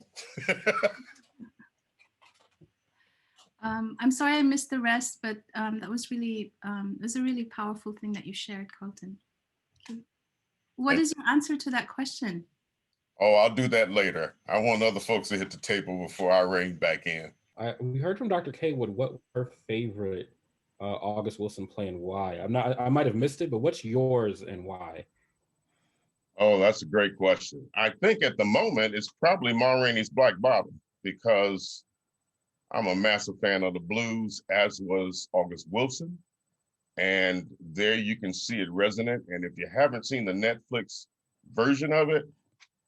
I'm sorry I missed the rest, but that was really, it was a really powerful thing that you shared, Carlton. What is your answer to that question? Oh, I'll do that later. I want other folks to hit the table before I rein back in. We heard from Dr. Caywood what her favorite August Wilson play and why. I might have missed it, but what's yours and why? Oh, that's a great question. I think at the moment it's probably Ma Rainey's Black Bottom, because I'm a massive fan of the blues, as was August Wilson. And there you can see it resonant. And if you haven't seen the Netflix version of it,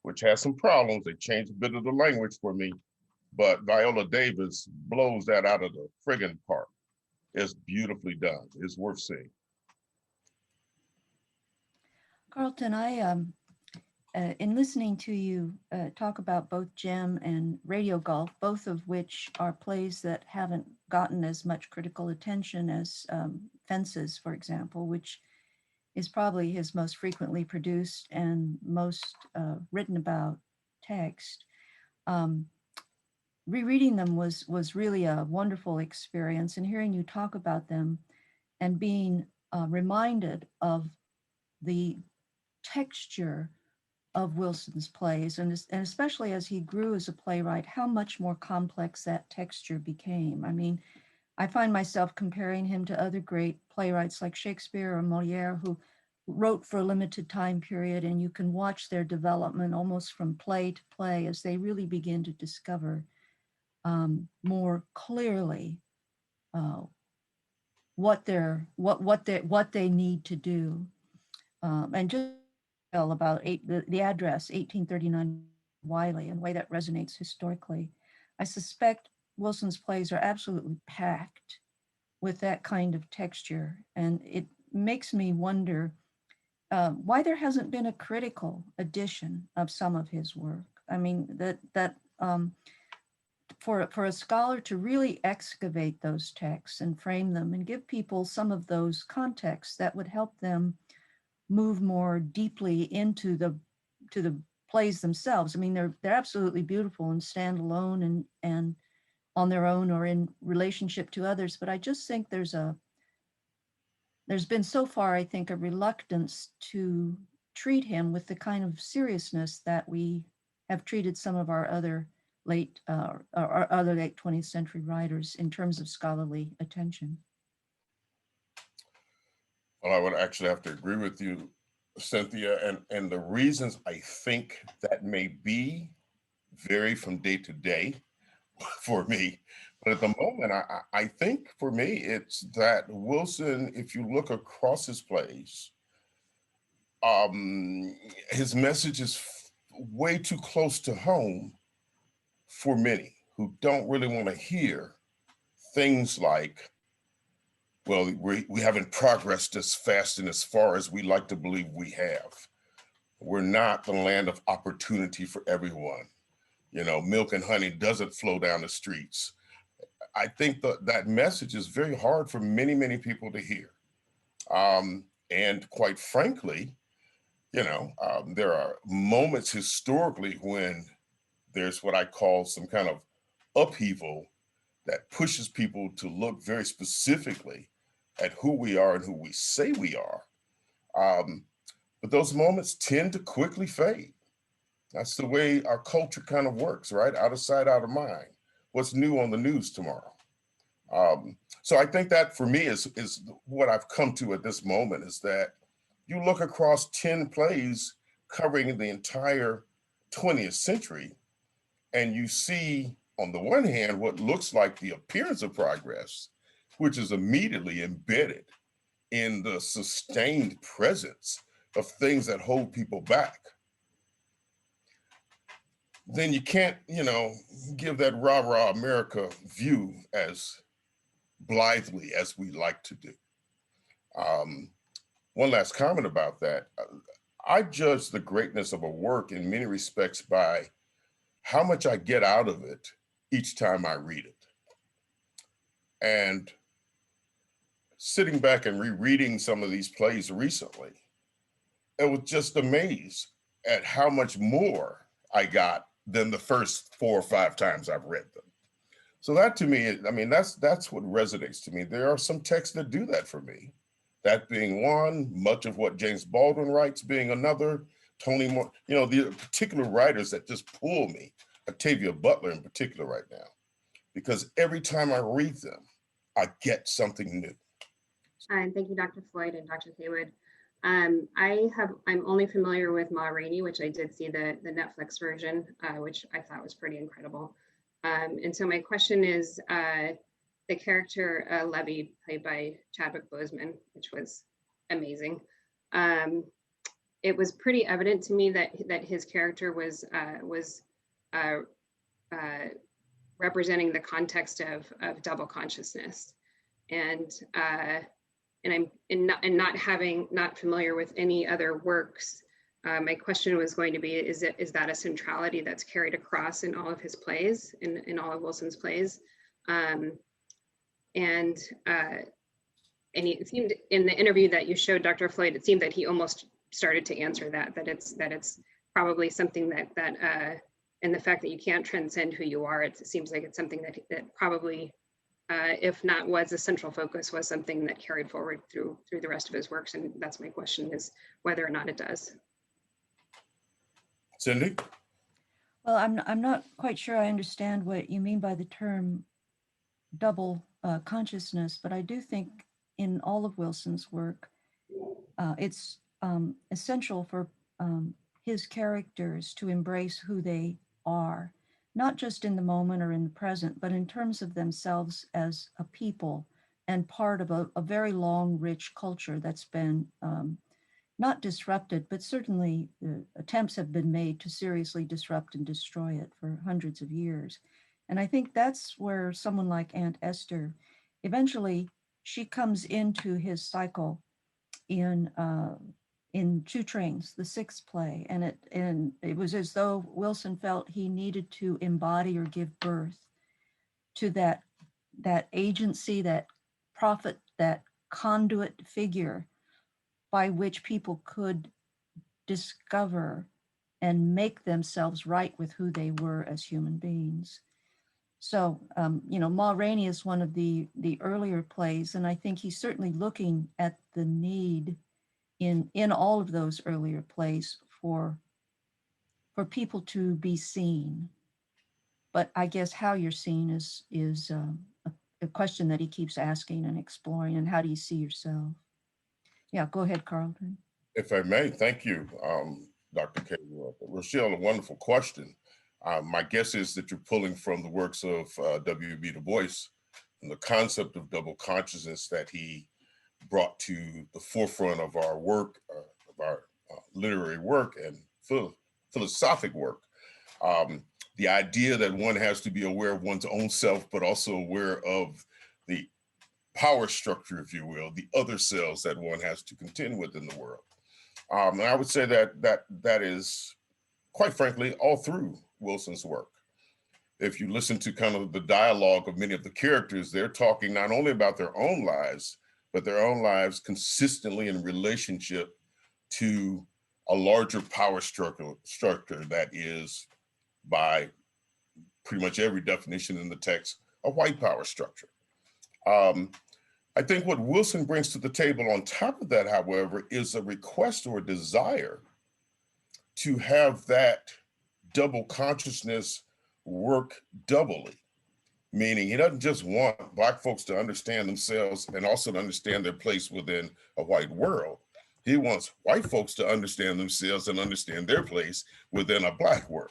which has some problems, they changed a bit of the language for me, but Viola Davis blows that out of the friggin' park. It's beautifully done. It's worth seeing. Carlton, in listening to you talk about both Gem and Radio Golf, both of which are plays that haven't gotten as much critical attention as Fences, for example, which is probably his most frequently produced and most written about text. Rereading them was really a wonderful experience, and hearing you talk about them and being reminded of the texture of Wilson's plays, and especially as he grew as a playwright, how much more complex that texture became. I mean, I find myself comparing him to other great playwrights like Shakespeare or Moliere, who wrote for a limited time period, and you can watch their development almost from play to play as they really begin to discover more clearly what they need to do. And just about the address 1839 Wiley and the way that resonates historically. I suspect Wilson's plays are absolutely packed with that kind of texture, and it makes me wonder why there hasn't been a critical edition of some of his work. I mean, for a scholar to really excavate those texts and frame them and give people some of those contexts that would help them move more deeply into the plays themselves. I mean, they're absolutely beautiful and stand alone and on their own or in relationship to others. But I just think there's been so far, I think, a reluctance to treat him with the kind of seriousness that we have treated some of our other late 20th century writers in terms of scholarly attention. Well, I would actually have to agree with you, Cynthia, and the reasons I think that may be vary from day to day for me. But at the moment, I think for me, it's that Wilson, if you look across his plays, his message is way too close to home for many who don't really want to hear things like, well, we haven't progressed as fast and as far as we like to believe we have. We're not the land of opportunity for everyone. You know, milk and honey doesn't flow down the streets. I think that message is very hard for many, many people to hear. And quite frankly, you know, there are moments historically when there's what I call some kind of upheaval that pushes people to look very specifically at who we are and who we say we are. But those moments tend to quickly fade. That's the way our culture kind of works, right? Out of sight, out of mind. What's new on the news tomorrow? So I think that for me is what I've come to at this moment, is that you look across 10 plays covering the entire 20th century, and you see, on the one hand, what looks like the appearance of progress, which is immediately embedded in the sustained presence of things that hold people back. Then you can't, you know, give that rah-rah America view as blithely as we like to do. One last comment about that. I judge the greatness of a work in many respects by how much I get out of it each time I read it. And sitting back and rereading some of these plays recently, I was just amazed at how much more I got than the first 4 or 5 times I've read them. So that, to me, I mean, that's what resonates to me. There are some texts that do that for me. That being one, much of what James Baldwin writes being another, Toni Morrison, you know, the particular writers that just pull me, Octavia Butler in particular right now, because every time I read them, I get something new. And thank you, Dr. Floyd and Dr. Caywood. I'm only familiar with Ma Rainey, which I did see the Netflix version, which I thought was pretty incredible. And so my question is, the character Levy, played by Chadwick Boseman, which was amazing. It was pretty evident to me that his character was representing the context of double consciousness, and I'm not familiar with any other works. My question was going to be: is that a centrality that's carried across in all of his plays, in all of Wilson's plays? And it seemed in the interview that you showed, Dr. Floyd, it seemed that he almost started to answer that it's probably something that and the fact that you can't transcend who you are, it seems like it's something that probably, if not was a central focus, was something that carried forward through the rest of his works. And that's my question, is whether or not it does. Cindy? Well, I'm not quite sure I understand what you mean by the term double consciousness, but I do think in all of Wilson's work, it's essential for his characters to embrace who they are, not just in the moment or in the present, but in terms of themselves as a people and part of a very long, rich culture that's been not disrupted, but certainly attempts have been made to seriously disrupt and destroy it for hundreds of years. And I think that's where someone like Aunt Esther, eventually she comes into his cycle in Two Trains, the sixth play, and it was as though Wilson felt he needed to embody or give birth to that agency, that prophet, that conduit figure by which people could discover and make themselves right with who they were as human beings. So, Ma Rainey is one of the earlier plays, and I think he's certainly looking at the need in all of those earlier plays for people to be seen. But I guess how you're seen is a question that he keeps asking and exploring. And how do you see yourself? Yeah, go ahead, Carlton. If I may, thank you, Dr. Caywood. Rochelle, a wonderful question. My guess is that you're pulling from the works of W.B. Du Bois and the concept of double consciousness that he brought to the forefront of our work, of our literary work and philosophic work. The idea that one has to be aware of one's own self, but also aware of the power structure, if you will, the other selves that one has to contend with in the world. And I would say that is, quite frankly, all through Wilson's work. If you listen to kind of the dialogue of many of the characters, they're talking not only about their own lives, but their own lives consistently in relationship to a larger power structure that is, by pretty much every definition in the text, a white power structure. I think what Wilson brings to the table on top of that, however, is a request or a desire to have that double consciousness work doubly. Meaning he doesn't just want Black folks to understand themselves and also to understand their place within a white world. He wants white folks to understand themselves and understand their place within a Black world.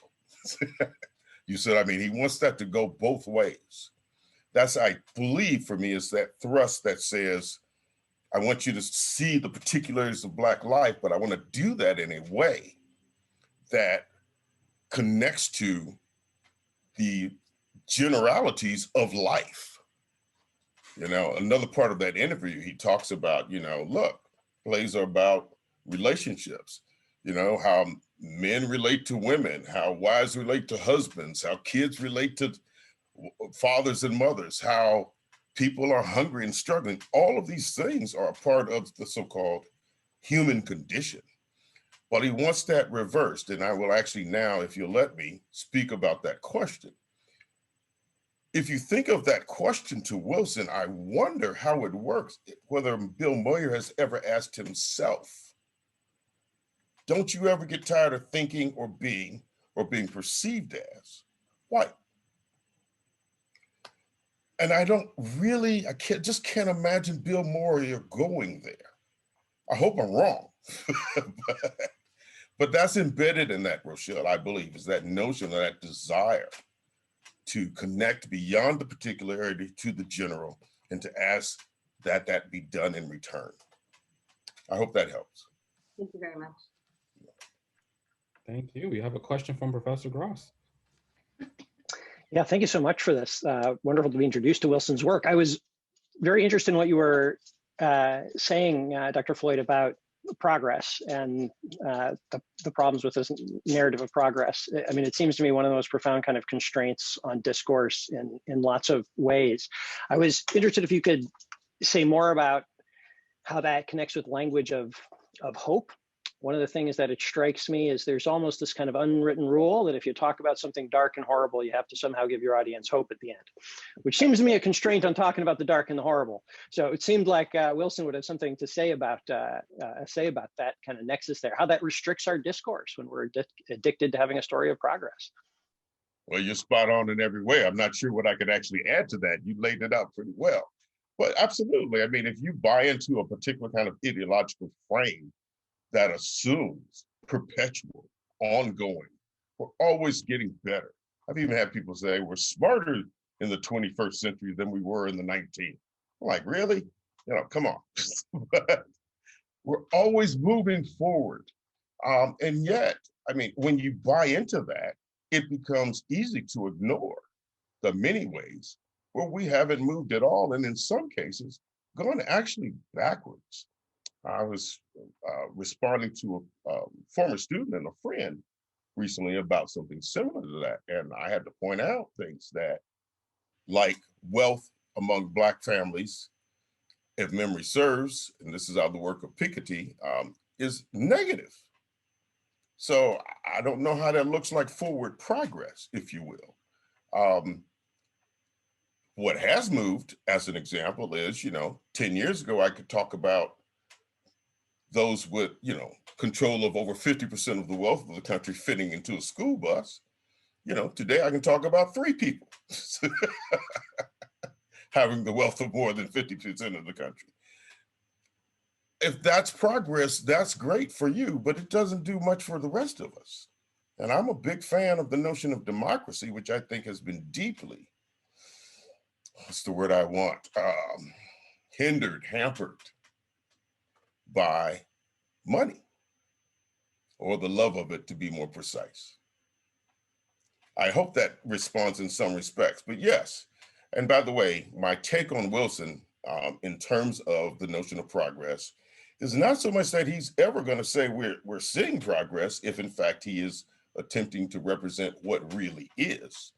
You said, I mean, he wants that to go both ways. That's, I believe, for me, is that thrust that says, I want you to see the particulars of Black life, but I want to do that in a way that connects to the generalities of life. Another part of that interview, he talks about, look, plays are about relationships, how men relate to women, how wives relate to husbands, how kids relate to fathers and mothers, how people are hungry and struggling. All of these things are a part of the so-called human condition. But he wants that reversed. And I will actually now, if you'll let me, speak about that question. If you think of that question to Wilson, I wonder how it works, whether Bill Moyer has ever asked himself, don't you ever get tired of thinking or being perceived as white? And I just can't imagine Bill Moyer going there. I hope I'm wrong, but that's embedded in that, Rochelle, I believe, is that notion of that desire to connect beyond the particularity to the general and to ask that that be done in return. I hope that helps. Thank you very much. Thank you. We have a question from Professor Gross. Yeah, thank you so much for this. Wonderful to be introduced to Wilson's work. I was very interested in what you were saying, Dr. Floyd, about progress and the problems with this narrative of progress. I mean, it seems to me one of the most profound kind of constraints on discourse in lots of ways. I was interested if you could say more about how that connects with language of hope. One of the things that it strikes me is there's almost this kind of unwritten rule that if you talk about something dark and horrible, you have to somehow give your audience hope at the end, which seems to me a constraint on talking about the dark and the horrible. So it seemed like Wilson would have something to say about that kind of nexus there, how that restricts our discourse when we're addicted to having a story of progress. Well, you're spot on in every way. I'm not sure what I could actually add to that. You laid it out pretty well. But absolutely, I mean, if you buy into a particular kind of ideological frame that assumes perpetual, ongoing, we're always getting better. I've even had people say we're smarter in the 21st century than we were in the 19th. I'm like, really? You know, come on. But we're always moving forward. And yet, I mean, when you buy into that, it becomes easy to ignore the many ways where we haven't moved at all, and in some cases, gone actually backwards. I was responding to a former student and a friend recently about something similar to that. And I had to point out things that, like wealth among Black families, if memory serves, and this is out of the work of Piketty, is negative. So I don't know how that looks like forward progress, if you will. What has moved, as an example, is, 10 years ago, I could talk about those with, control of over 50% of the wealth of the country fitting into a school bus. Today I can talk about 3 people having the wealth of more than 50% of the country. If that's progress, that's great for you, but it doesn't do much for the rest of us. And I'm a big fan of the notion of democracy, which I think has been deeply, what's the word I want, hampered by money, or the love of it, to be more precise. I hope that responds in some respects, but yes. And by the way, my take on Wilson in terms of the notion of progress is not so much that he's ever going to say we're seeing progress, if in fact he is attempting to represent what really is.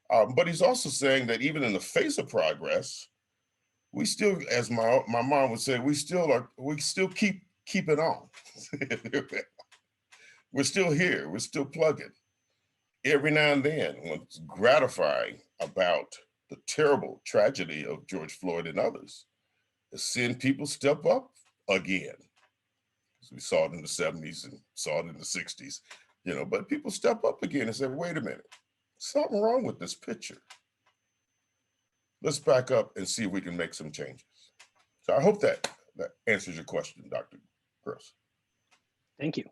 But he's also saying that even in the face of progress, we still, as my mom would say, we still keep it on. We're still here. We're still plugging. Every now and then, what's gratifying about the terrible tragedy of George Floyd and others is seeing people step up again. We saw it in the 70s and saw it in the 60s, but people step up again and say, wait a minute, something wrong with this picture. Let's back up and see if we can make some changes. So I hope that answers your question, Dr. Gross. Thank you.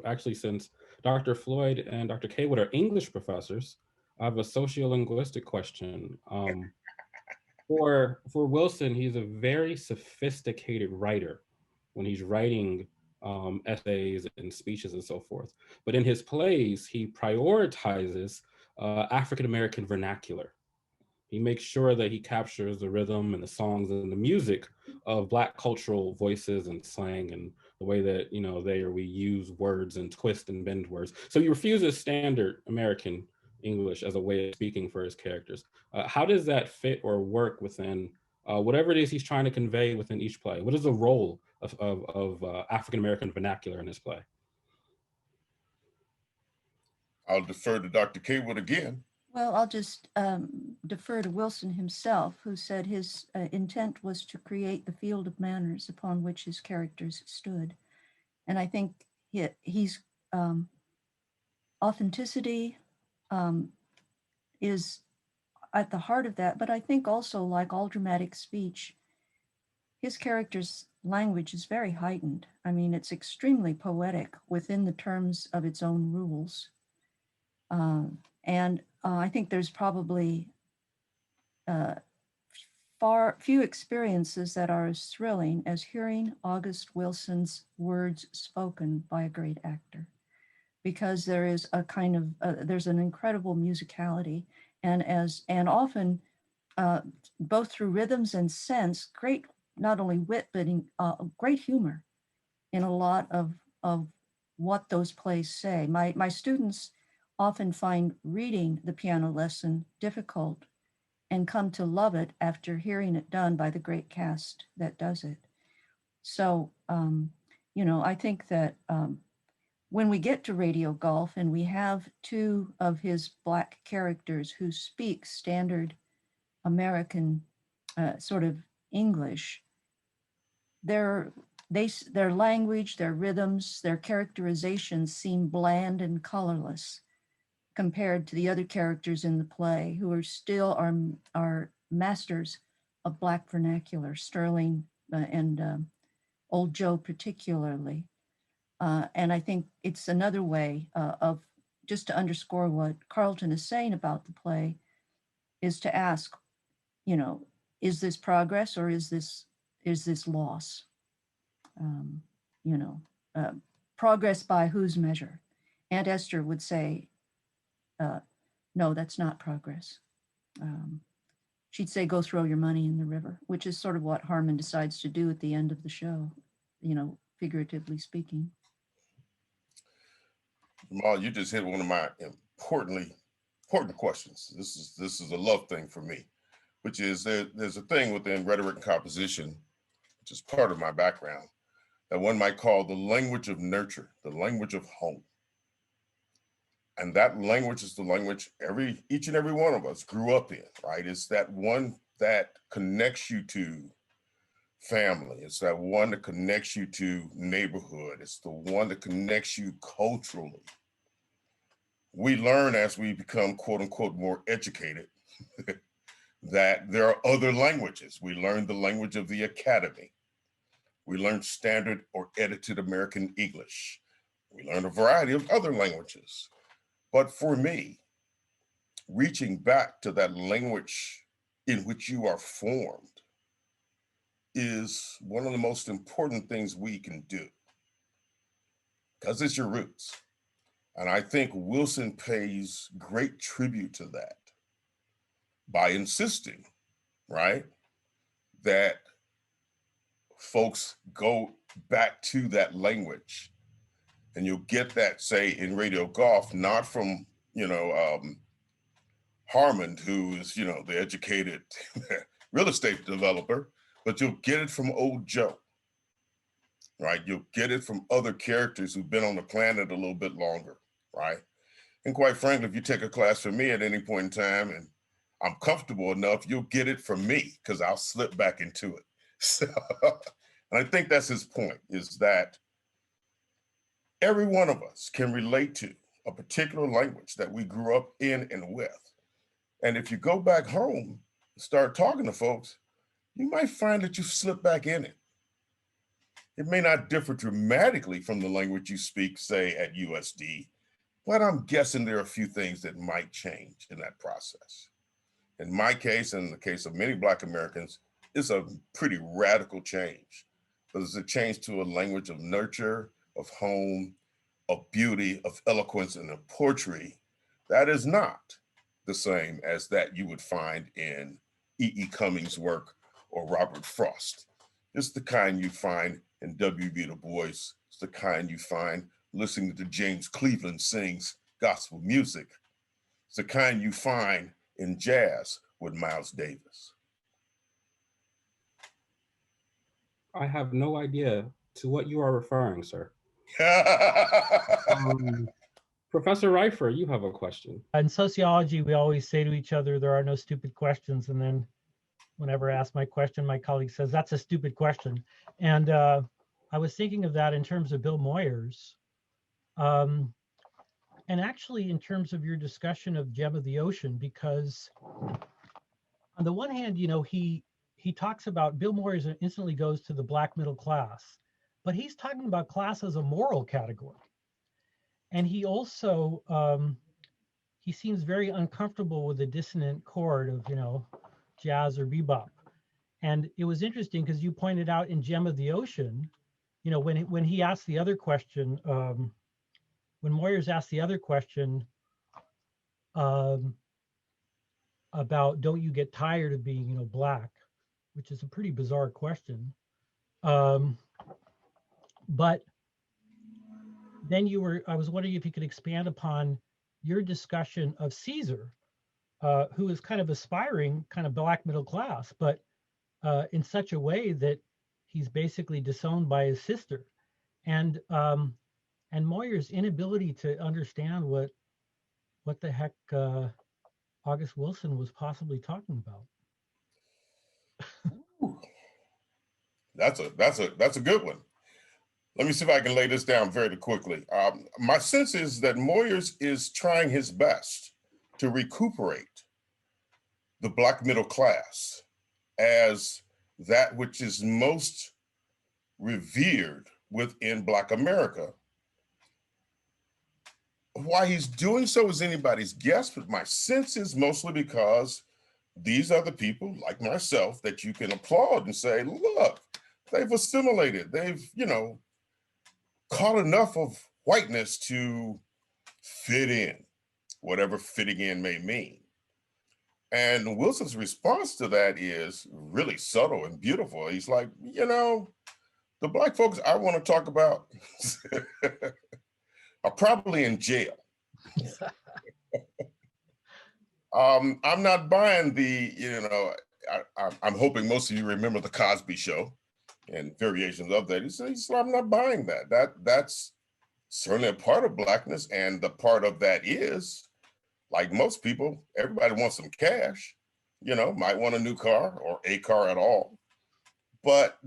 Actually, since Dr. Floyd and Dr. Caywood are English professors, I have a sociolinguistic question. For Wilson, he's a very sophisticated writer when he's writing essays and speeches and so forth. But in his plays, he prioritizes African-American vernacular. He makes sure that he captures the rhythm and the songs and the music of Black cultural voices and slang and the way that, we use words and twist and bend words. So he refuses standard American English as a way of speaking for his characters. How does that fit or work within whatever it is he's trying to convey within each play? What is the role of African-American vernacular in his play? I'll defer to Dr. Caywood again. Well, I'll just defer to Wilson himself, who said his intent was to create the field of manners upon which his characters stood. And I think he's authenticity is at the heart of that. But I think also, like all dramatic speech, his character's language is very heightened. I mean, it's extremely poetic within the terms of its own rules. And I think there's probably few experiences that are as thrilling as hearing August Wilson's words spoken by a great actor, because there is a kind of there's an incredible musicality, and often both through rhythms and sense, great not only wit but great humor in a lot of what those plays say. My students often find reading the piano lesson difficult and come to love it after hearing it done by the great cast that does it. So, I think that when we get to Radio Golf and we have two of his Black characters who speak standard American sort of English, their language, their rhythms, their characterizations seem bland and colorless compared to the other characters in the play who are still are masters of Black vernacular, Sterling and Old Joe particularly. And I think it's another way of just to underscore what Carlton is saying about the play is to ask, is this progress or is this loss? Progress by whose measure? Aunt Esther would say, no, that's not progress. She'd say, go throw your money in the river, which is sort of what Harmon decides to do at the end of the show, figuratively speaking. Jamall, you just hit one of my important questions. This is a love thing for me, which is there's a thing within rhetoric and composition, which is part of my background, that one might call the language of nurture, the language of home. And that language is the language each and every one of us grew up in, right? It's that one that connects you to family. It's that one that connects you to neighborhood. It's the one that connects you culturally. We learn as we become, quote unquote, more educated that there are other languages. We learn the language of the academy. We learn standard or edited American English. We learn a variety of other languages. But for me, reaching back to that language in which you are formed is one of the most important things we can do, because it's your roots. And I think Wilson pays great tribute to that by insisting, right, that folks go back to that language. And you'll get that, say, in Radio Golf, not from, Harmon, who is, the educated real estate developer, but you'll get it from Old Joe, right? You'll get it from other characters who've been on the planet a little bit longer, right? And quite frankly, if you take a class from me at any point in time and I'm comfortable enough, you'll get it from me because I'll slip back into it. So, and I think that's his point, is that every one of us can relate to a particular language that we grew up in and with. And if you go back home and start talking to folks, you might find that you slip back in it. It may not differ dramatically from the language you speak, say, at USD, but I'm guessing there are a few things that might change in that process. In my case, and in the case of many Black Americans, it's a pretty radical change. But it's a change to a language of nurture, of home, of beauty, of eloquence, and of poetry that is not the same as that you would find in E.E. Cummings' work or Robert Frost. It's the kind you find in W.B. Du Bois. It's the kind you find listening to James Cleveland sings gospel music. It's the kind you find in jazz with Miles Davis. I have no idea to what you are referring, sir. Professor Reifer, you have a question. In sociology, we always say to each other, there are no stupid questions. And then whenever I ask my question, my colleague says, that's a stupid question. And I was thinking of that in terms of Bill Moyers. And actually in terms of your discussion of Gem of the Ocean, because on the one hand, he talks about, Bill Moyers instantly goes to the Black middle class, but he's talking about class as a moral category. And he also he seems very uncomfortable with the dissonant chord of, you know, jazz or bebop. And it was interesting because you pointed out in Gem of the Ocean, you know, when he asked the other question, when Moyers asked the other question about don't you get tired of being, you know, black, which is a pretty bizarre question. But then I was wondering if you could expand upon your discussion of Caesar, who is kind of aspiring, kind of black middle class, but in such a way that he's basically disowned by his sister. And Moyer's inability to understand what the heck August Wilson was possibly talking about. That's a good one. Let me see if I can lay this down very quickly. My sense is that Moyers is trying his best to recuperate the Black middle class as that which is most revered within Black America. Why he's doing so is anybody's guess, but my sense is mostly because these are the people like myself that you can applaud and say, look, they've assimilated, they've, you know, caught enough of whiteness to fit in, whatever fitting in may mean. And Wilson's response to that is really subtle and beautiful. He's like, you know, the Black folks I want to talk about are probably in jail. I'm not buying the, you know, I'm hoping most of you remember the Cosby Show and variations of that. He says, I'm not buying that. That's certainly a part of Blackness, and the part of that is, like most people, everybody wants some cash, you know, might want a new car or a car at all. But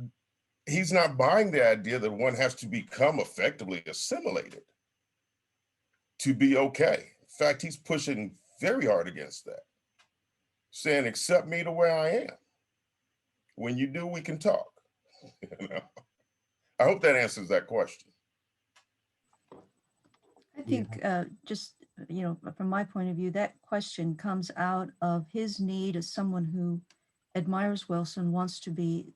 he's not buying the idea that one has to become effectively assimilated to be okay. In fact, he's pushing very hard against that, saying, accept me the way I am. When you do, we can talk. You know? I hope that answers that question. I think just, you know, from my point of view, that question comes out of his need as someone who admires Wilson, wants to be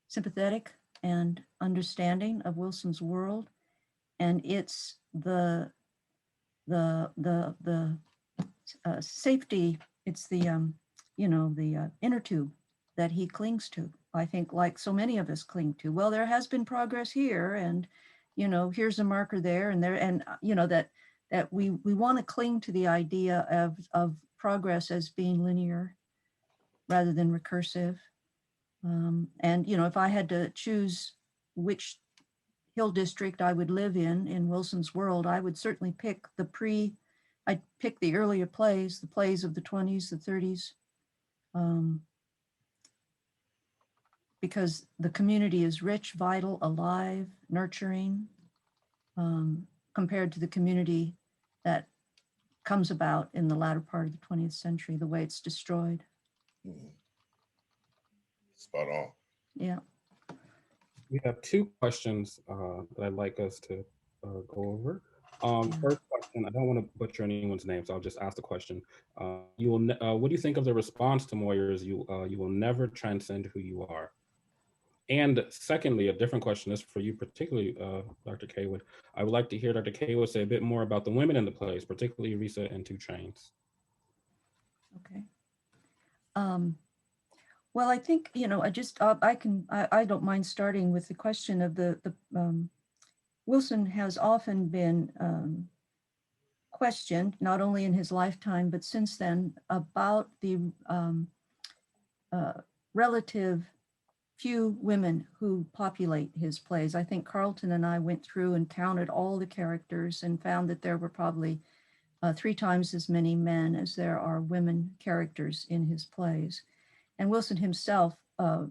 sympathetic and understanding of Wilson's world. And it's the safety, it's the, you know, the inner tube that he clings to. I think like so many of us cling to, well, there has been progress here, and, you know, here's a marker there and there, and, you know, that we want to cling to the idea of progress as being linear rather than recursive. And, you know, if I had to choose which hill district I would live in Wilson's world, I would certainly pick I'd pick the earlier plays, the plays of the 20s, the 30s, because the community is rich, vital, alive, nurturing, compared to the community that comes about in the latter part of the 20th century, the way it's destroyed. Mm-hmm. Spot on. Yeah. We have two questions that I'd like us to go over. First question, I don't want to butcher anyone's name, so I'll just ask the question. What do you think of the response to Moyers, you will never transcend who you are? And secondly, a different question is for you particularly, Dr. Caywood. I would like to hear Dr. Caywood say a bit more about the women in the plays, particularly Risa and 2 Chainz. Okay. Well, I think, you know, I don't mind starting with the question of Wilson has often been questioned, not only in his lifetime, but since then, about the relative few women who populate his plays. I think Carlton and I went through and counted all the characters and found that there were probably 3 times as many men as there are women characters in his plays. And Wilson himself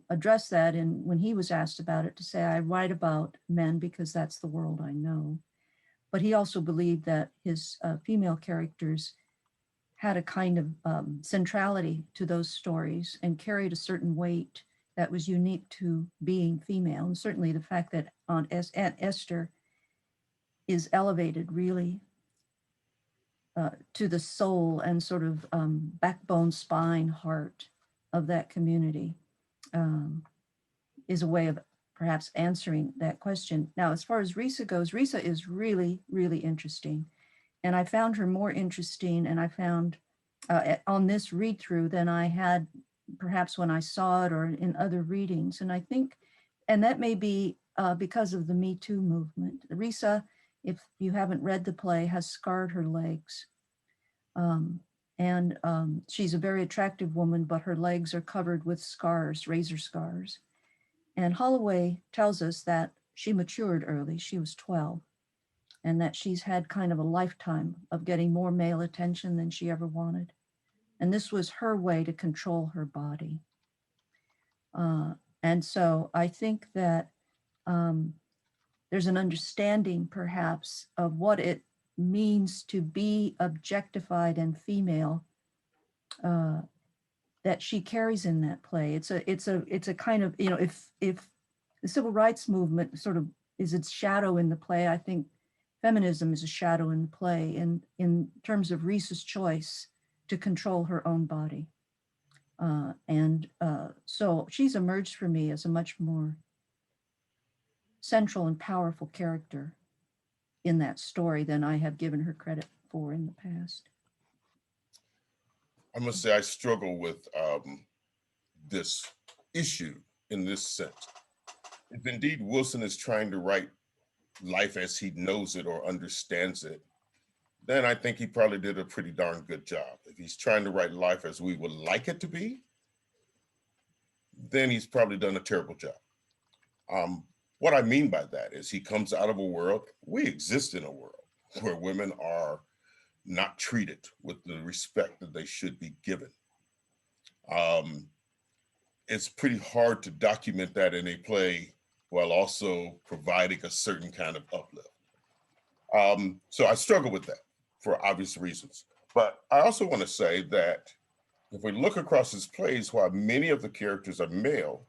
addressed that when he was asked about it, to say, I write about men because that's the world I know. But he also believed that his female characters had a kind of centrality to those stories and carried a certain weight that was unique to being female. And certainly the fact that Aunt Esther is elevated really to the soul and sort of backbone, spine, heart of that community, is a way of perhaps answering that question. Now, as far as Risa goes, Risa is really, really interesting. And I found her more interesting, and I found on this read through than I had perhaps when I saw it or in other readings. And I think, and that may be because of the Me Too movement. Risa, if you haven't read the play, has scarred her legs. She's a very attractive woman, but her legs are covered with scars, razor scars. And Holloway tells us that she matured early. She was 12, and that she's had kind of a lifetime of getting more male attention than she ever wanted. And this was her way to control her body. And so I think that there's an understanding perhaps of what it means to be objectified and female that she carries in that play. It's a kind of, if the civil rights movement sort of is its shadow in the play, I think feminism is a shadow in the play in terms of Risa's choice to control her own body. So she's emerged for me as a much more central and powerful character in that story than I have given her credit for in the past. I must say I struggle with this issue in this sense. If indeed Wilson is trying to write life as he knows it or understands it, then I think he probably did a pretty darn good job. If he's trying to write life as we would like it to be, then he's probably done a terrible job. What I mean by that is he comes out of a world, we exist in a world where women are not treated with the respect that they should be given. It's pretty hard to document that in a play while also providing a certain kind of uplift. So I struggle with that for obvious reasons. But I also want to say that if we look across his plays, while many of the characters are male,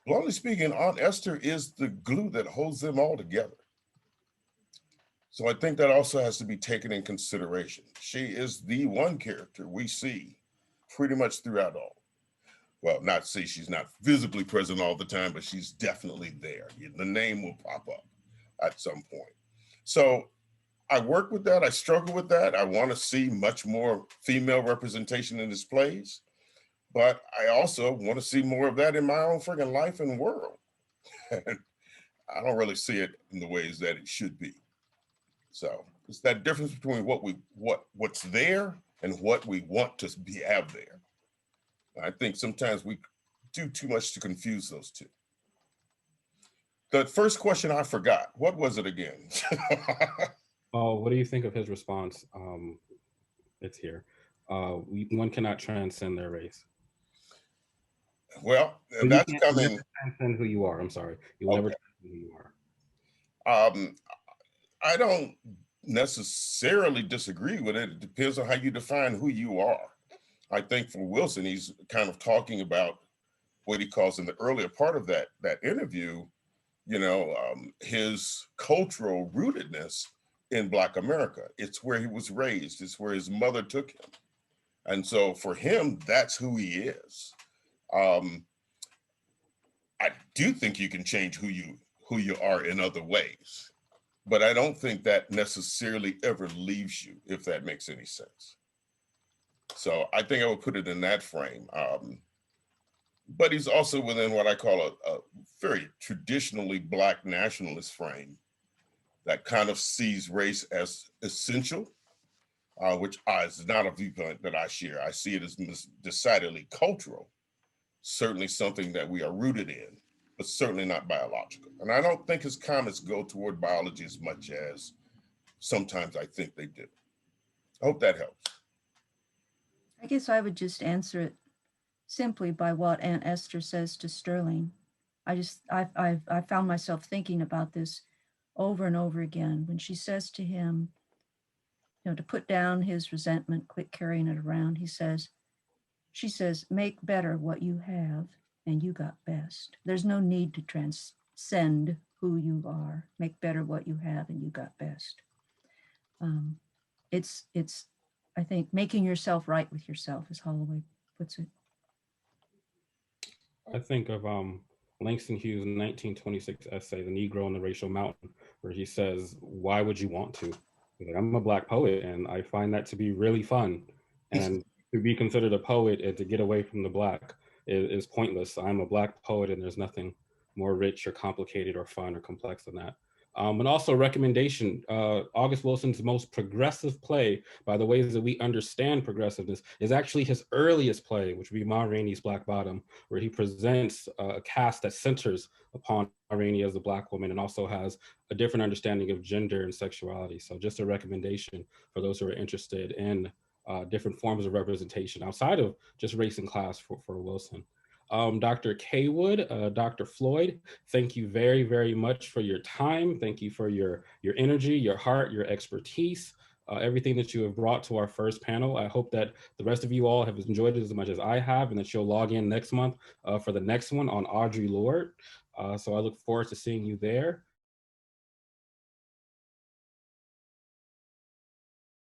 bluntly speaking, Aunt Esther is the glue that holds them all together. So I think that also has to be taken in consideration. She is the one character we see pretty much throughout all. Well, not see, she's not visibly present all the time, but she's definitely there. The name will pop up at some point. So I work with that, I struggle with that. I want to see much more female representation in his plays, but I also want to see more of that in my own friggin' life and world. And I don't really see it in the ways that it should be. So it's that difference between what's there and what we want to have there. I think sometimes we do too much to confuse those two. The first question I forgot, what was it again? Oh, what do you think of his response? It's here. One cannot transcend their race. Well, But that's you coming. never transcend who you are. I'm sorry. You'll never transcend who you are. I don't necessarily disagree with it. It depends on how you define who you are. I think for Wilson, he's kind of talking about what he calls in the earlier part of that interview, his cultural rootedness in Black America. It's where he was raised. It's where his mother took him. And so for him, that's who he is. I do think you can change who you are in other ways, but I don't think that necessarily ever leaves you, if that makes any sense. So I think I would put it in that frame. But he's also within what I call a very traditionally Black nationalist frame that kind of sees race as essential, which is not a viewpoint that I share. I see it as decidedly cultural, certainly something that we are rooted in, but certainly not biological. And I don't think his comments go toward biology as much as sometimes I think they do. I hope that helps. I guess I would just answer it simply by what Aunt Esther says to Sterling. I found myself thinking about this over and over again when she says to him, to put down his resentment, quit carrying it around. She says, make better what you have and you got best. There's no need to transcend who you are. Make better what you have and you got best. it's, I think, making yourself right with yourself, as Holloway puts it. I think of Langston Hughes' 1926 essay, The Negro and the Racial Mountain, where he says, why would you want to? He's like, I'm a Black poet, and I find that to be really fun. And to be considered a poet and to get away from the Black is pointless. I'm a Black poet, and there's nothing more rich or complicated or fun or complex than that. And also recommendation, August Wilson's most progressive play, by the ways that we understand progressiveness, is actually his earliest play, which would be Ma Rainey's Black Bottom, where he presents a cast that centers upon Ma Rainey as a Black woman and also has a different understanding of gender and sexuality. So just a recommendation for those who are interested in different forms of representation outside of just race and class for Wilson. Dr. Caywood, Dr. Floyd, thank you very, very much for your time. Thank you for your energy, your heart, your expertise, everything that you have brought to our first panel. I hope that the rest of you all have enjoyed it as much as I have, and that you'll log in next month for the next one on Audre Lorde. So I look forward to seeing you there.